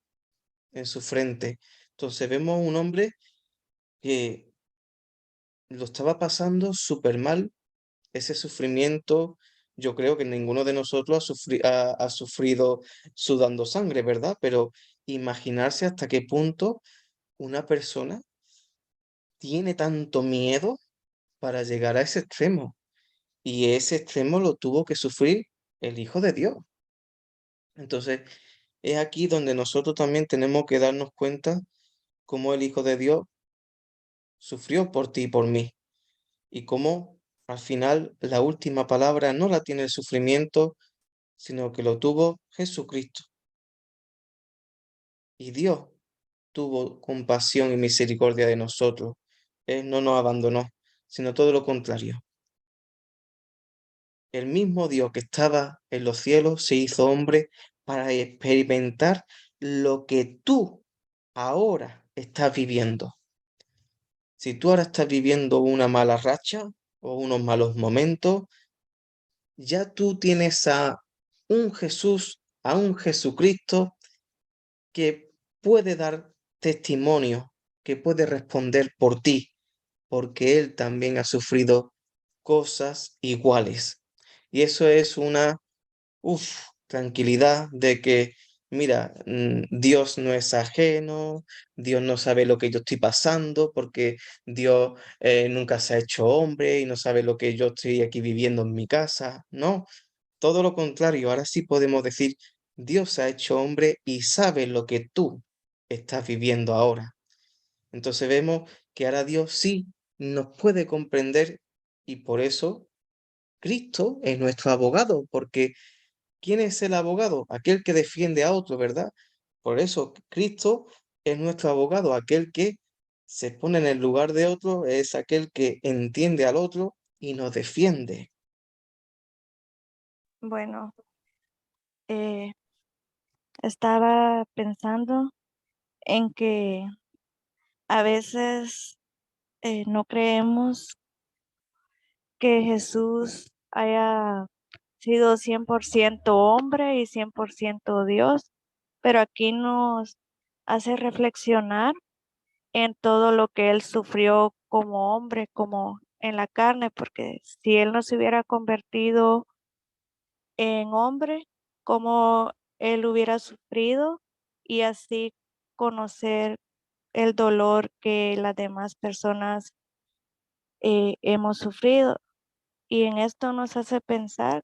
en su frente. Entonces vemos un hombre que lo estaba pasando súper mal, ese sufrimiento. Yo creo que ninguno de nosotros ha sufrido sudando sangre, ¿verdad? Pero imaginarse hasta qué punto una persona tiene tanto miedo para llegar a ese extremo. Y ese extremo lo tuvo que sufrir el Hijo de Dios. Entonces, es aquí donde nosotros también tenemos que darnos cuenta cómo el Hijo de Dios sufrió por ti y por mí. Y cómo al final la última palabra no la tiene el sufrimiento, sino que lo tuvo Jesucristo. Y Dios tuvo compasión y misericordia de nosotros. Él no nos abandonó, sino todo lo contrario. El mismo Dios que estaba en los cielos se hizo hombre para experimentar lo que tú ahora estás viviendo. Si tú ahora estás viviendo una mala racha o unos malos momentos, ya tú tienes a un Jesús, a un Jesucristo que puede dar testimonio, que puede responder por ti, porque Él también ha sufrido cosas iguales. Y eso es una, tranquilidad de que, mira, Dios no es ajeno, Dios no sabe lo que yo estoy pasando, porque Dios nunca se ha hecho hombre y no sabe lo que yo estoy aquí viviendo en mi casa. No, todo lo contrario, ahora sí podemos decir, Dios se ha hecho hombre y sabe lo que tú estás viviendo ahora. Entonces vemos que ahora Dios sí nos puede comprender y por eso Cristo es nuestro abogado, porque ¿quién es el abogado? Aquel que defiende a otro, ¿verdad? Por eso Cristo es nuestro abogado, aquel que se pone en el lugar de otro, es aquel que entiende al otro y nos defiende. Bueno, eh, estaba pensando en que a veces no creemos que Jesús haya sido 100% hombre y 100% Dios, pero aquí nos hace reflexionar en todo lo que Él sufrió como hombre, como en la carne, porque si Él no se hubiera convertido en hombre, cómo Él hubiera sufrido y así conocer el dolor que las demás personas hemos sufrido. Y en esto nos hace pensar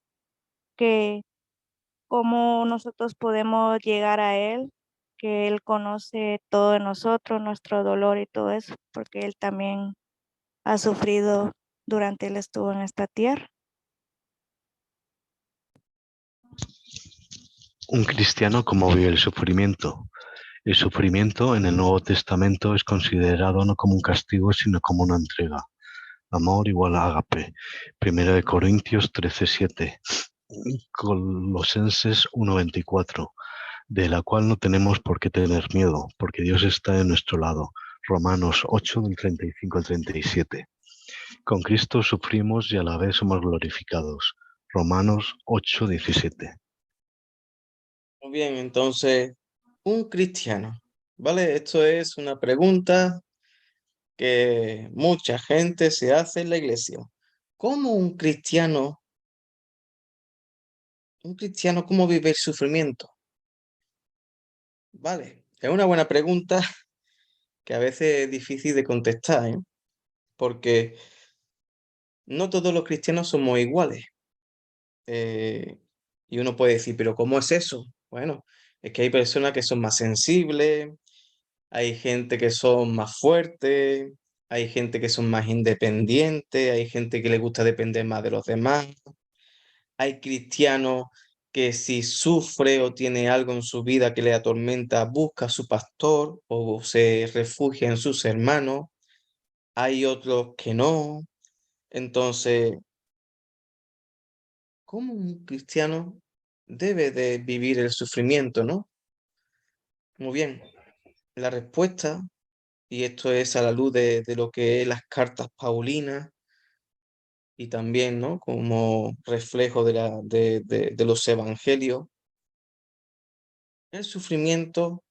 que cómo nosotros podemos llegar a Él, que Él conoce todo de nosotros, nuestro dolor y todo eso, porque Él también ha sufrido durante Él estuvo en esta tierra. Un cristiano, ¿cómo vive el sufrimiento? El sufrimiento en el Nuevo Testamento es considerado no como un castigo, sino como una entrega. Amor igual a ágape. 1 Corintios 13:7. Colosenses 1:24. De la cual no tenemos por qué tener miedo, porque Dios está de nuestro lado. Romanos 8, del 35 al 37. Con Cristo sufrimos y a la vez somos glorificados. Romanos 8:17. Muy bien, entonces, un cristiano, ¿vale? Esto es una pregunta que mucha gente se hace en la iglesia. ¿Cómo cómo vive el sufrimiento? Vale, es una buena pregunta que a veces es difícil de contestar, ¿eh? Porque no todos los cristianos somos iguales. Eh, y uno puede decir, pero ¿cómo es eso? Bueno, es que hay personas que son más sensibles, hay gente que son más fuertes, hay gente que son más independientes, hay gente que le gusta depender más de los demás, hay cristianos que si sufre o tiene algo en su vida que le atormenta, busca a su pastor o se refugia en sus hermanos, hay otros que no. Entonces, ¿cómo un cristiano debe de vivir el sufrimiento, no? Muy bien, la respuesta, y esto es a la luz de lo que es las cartas paulinas y también, ¿no? Como reflejo de los evangelios, el sufrimiento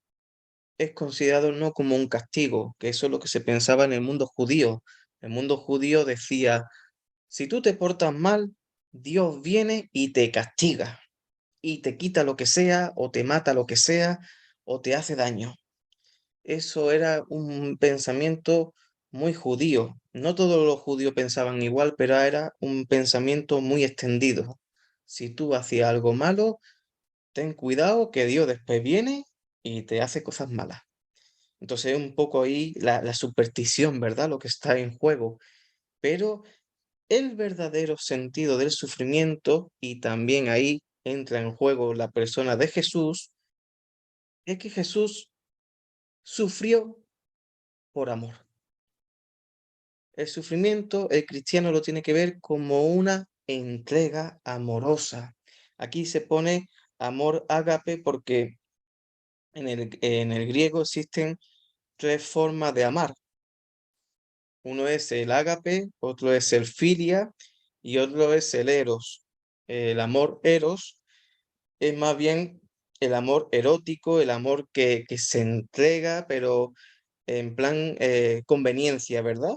es considerado no como un castigo, que eso es lo que se pensaba en el mundo judío. El mundo judío decía, si tú te portas mal, Dios viene y te castiga, y te quita lo que sea, o te mata lo que sea, o te hace daño. Eso era un pensamiento muy judío. No todos los judíos pensaban igual, pero era un pensamiento muy extendido. Si tú hacías algo malo, ten cuidado que Dios después viene y te hace cosas malas. Entonces es un poco ahí la superstición, ¿verdad? Lo que está en juego. Pero el verdadero sentido del sufrimiento, y también ahí entra en juego la persona de Jesús, es que Jesús sufrió por amor. El sufrimiento, el cristiano lo tiene que ver como una entrega amorosa. Aquí se pone amor ágape porque en el griego existen tres formas de amar. Uno es el ágape, otro es el filia y otro es el eros. El amor eros es más bien el amor erótico, el amor que se entrega, pero en plan conveniencia, ¿verdad?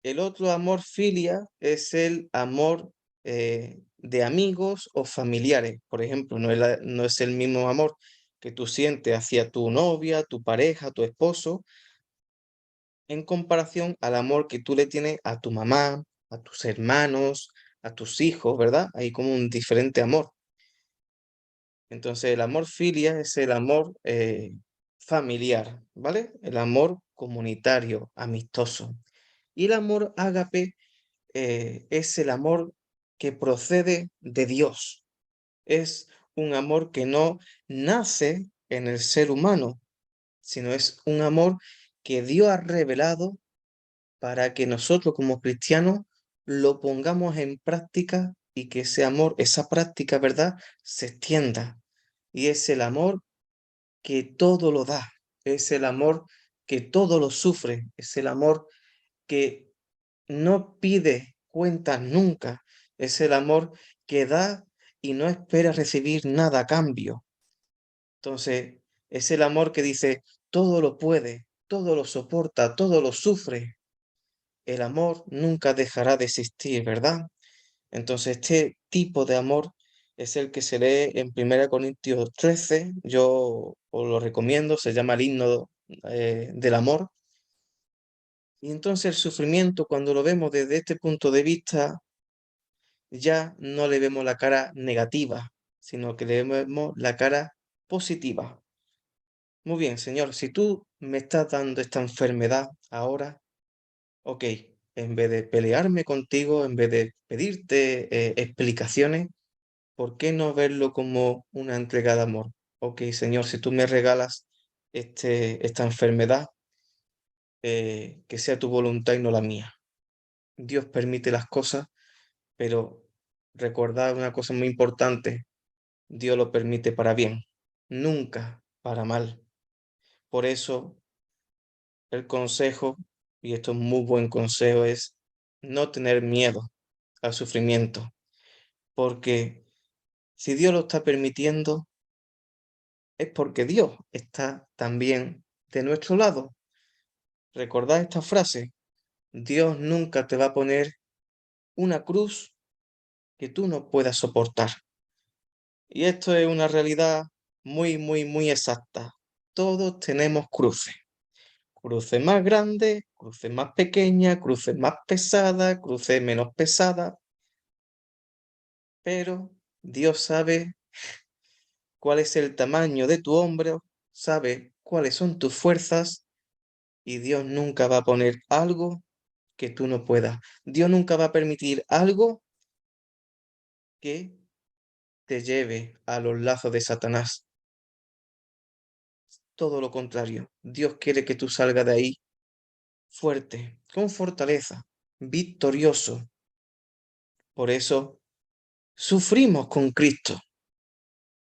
El otro amor filia es el amor de amigos o familiares. Por ejemplo, no es el mismo amor que tú sientes hacia tu novia, tu pareja, tu esposo, en comparación al amor que tú le tienes a tu mamá, a tus hermanos, a tus hijos, ¿verdad? Hay como un diferente amor. Entonces, el amor filia es el amor familiar, ¿vale? El amor comunitario, amistoso. Y el amor ágape es el amor que procede de Dios. Es un amor que no nace en el ser humano, sino es un amor que Dios ha revelado para que nosotros como cristianos lo pongamos en práctica y que ese amor, esa práctica, ¿verdad?, se extienda. Y es el amor que todo lo da, es el amor que todo lo sufre, es el amor que no pide cuentas nunca, es el amor que da y no espera recibir nada a cambio. Entonces, es el amor que dice, todo lo puede, todo lo soporta, todo lo sufre. El amor nunca dejará de existir, ¿verdad? Entonces, este tipo de amor es el que se lee en 1 Corintios 13. Yo os lo recomiendo, se llama el himno del amor. Y entonces el sufrimiento, cuando lo vemos desde este punto de vista, ya no le vemos la cara negativa, sino que le vemos la cara positiva. Muy bien, Señor, si tú me estás dando esta enfermedad ahora, ok, en vez de pelearme contigo, en vez de pedirte explicaciones, ¿por qué no verlo como una entrega de amor? Ok, Señor, si tú me regalas esta enfermedad, que sea tu voluntad y no la mía. Dios permite las cosas, pero recordad una cosa muy importante, Dios lo permite para bien, nunca para mal. Por eso el consejo, y esto es muy buen consejo, es no tener miedo al sufrimiento, porque si Dios lo está permitiendo, es porque Dios está también de nuestro lado. Recordad esta frase, Dios nunca te va a poner una cruz que tú no puedas soportar. Y esto es una realidad muy, muy, muy exacta. Todos tenemos cruces. Cruces más grandes, cruces más pequeñas, cruces más pesadas, cruces menos pesadas. Pero Dios sabe cuál es el tamaño de tu hombro, sabe cuáles son tus fuerzas y Dios nunca va a poner algo que tú no puedas. Dios nunca va a permitir algo que te lleve a los lazos de Satanás. Todo lo contrario, Dios quiere que tú salgas de ahí fuerte, con fortaleza, victorioso. Por eso sufrimos con Cristo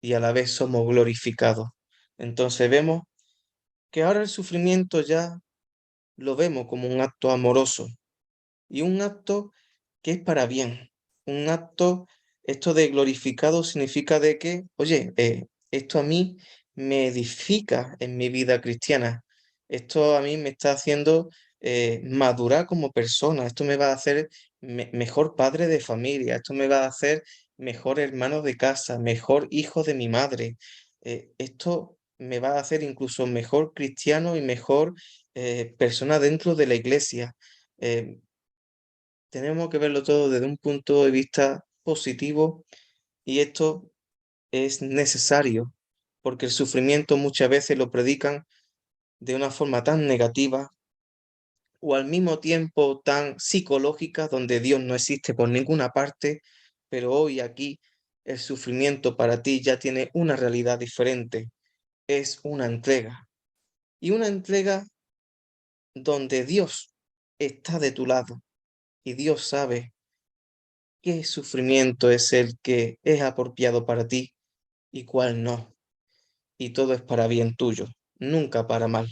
y a la vez somos glorificados. Entonces vemos que ahora el sufrimiento ya lo vemos como un acto amoroso y un acto que es para bien. Un acto, esto de glorificado significa de que, oye, esto a mí me edifica en mi vida cristiana. Esto a mí me está haciendo madurar como persona. Esto me va a hacer mejor padre de familia. Esto me va a hacer mejor hermano de casa, mejor hijo de mi madre. Esto me va a hacer incluso mejor cristiano y mejor persona dentro de la iglesia. Eh, Tenemos que verlo todo desde un punto de vista positivo y esto es necesario porque el sufrimiento muchas veces lo predican de una forma tan negativa o al mismo tiempo tan psicológica donde Dios no existe por ninguna parte, pero hoy aquí el sufrimiento para ti ya tiene una realidad diferente, es una entrega donde Dios está de tu lado y Dios sabe qué sufrimiento es el que es apropiado para ti y cuál no. Y todo es para bien tuyo, nunca para mal.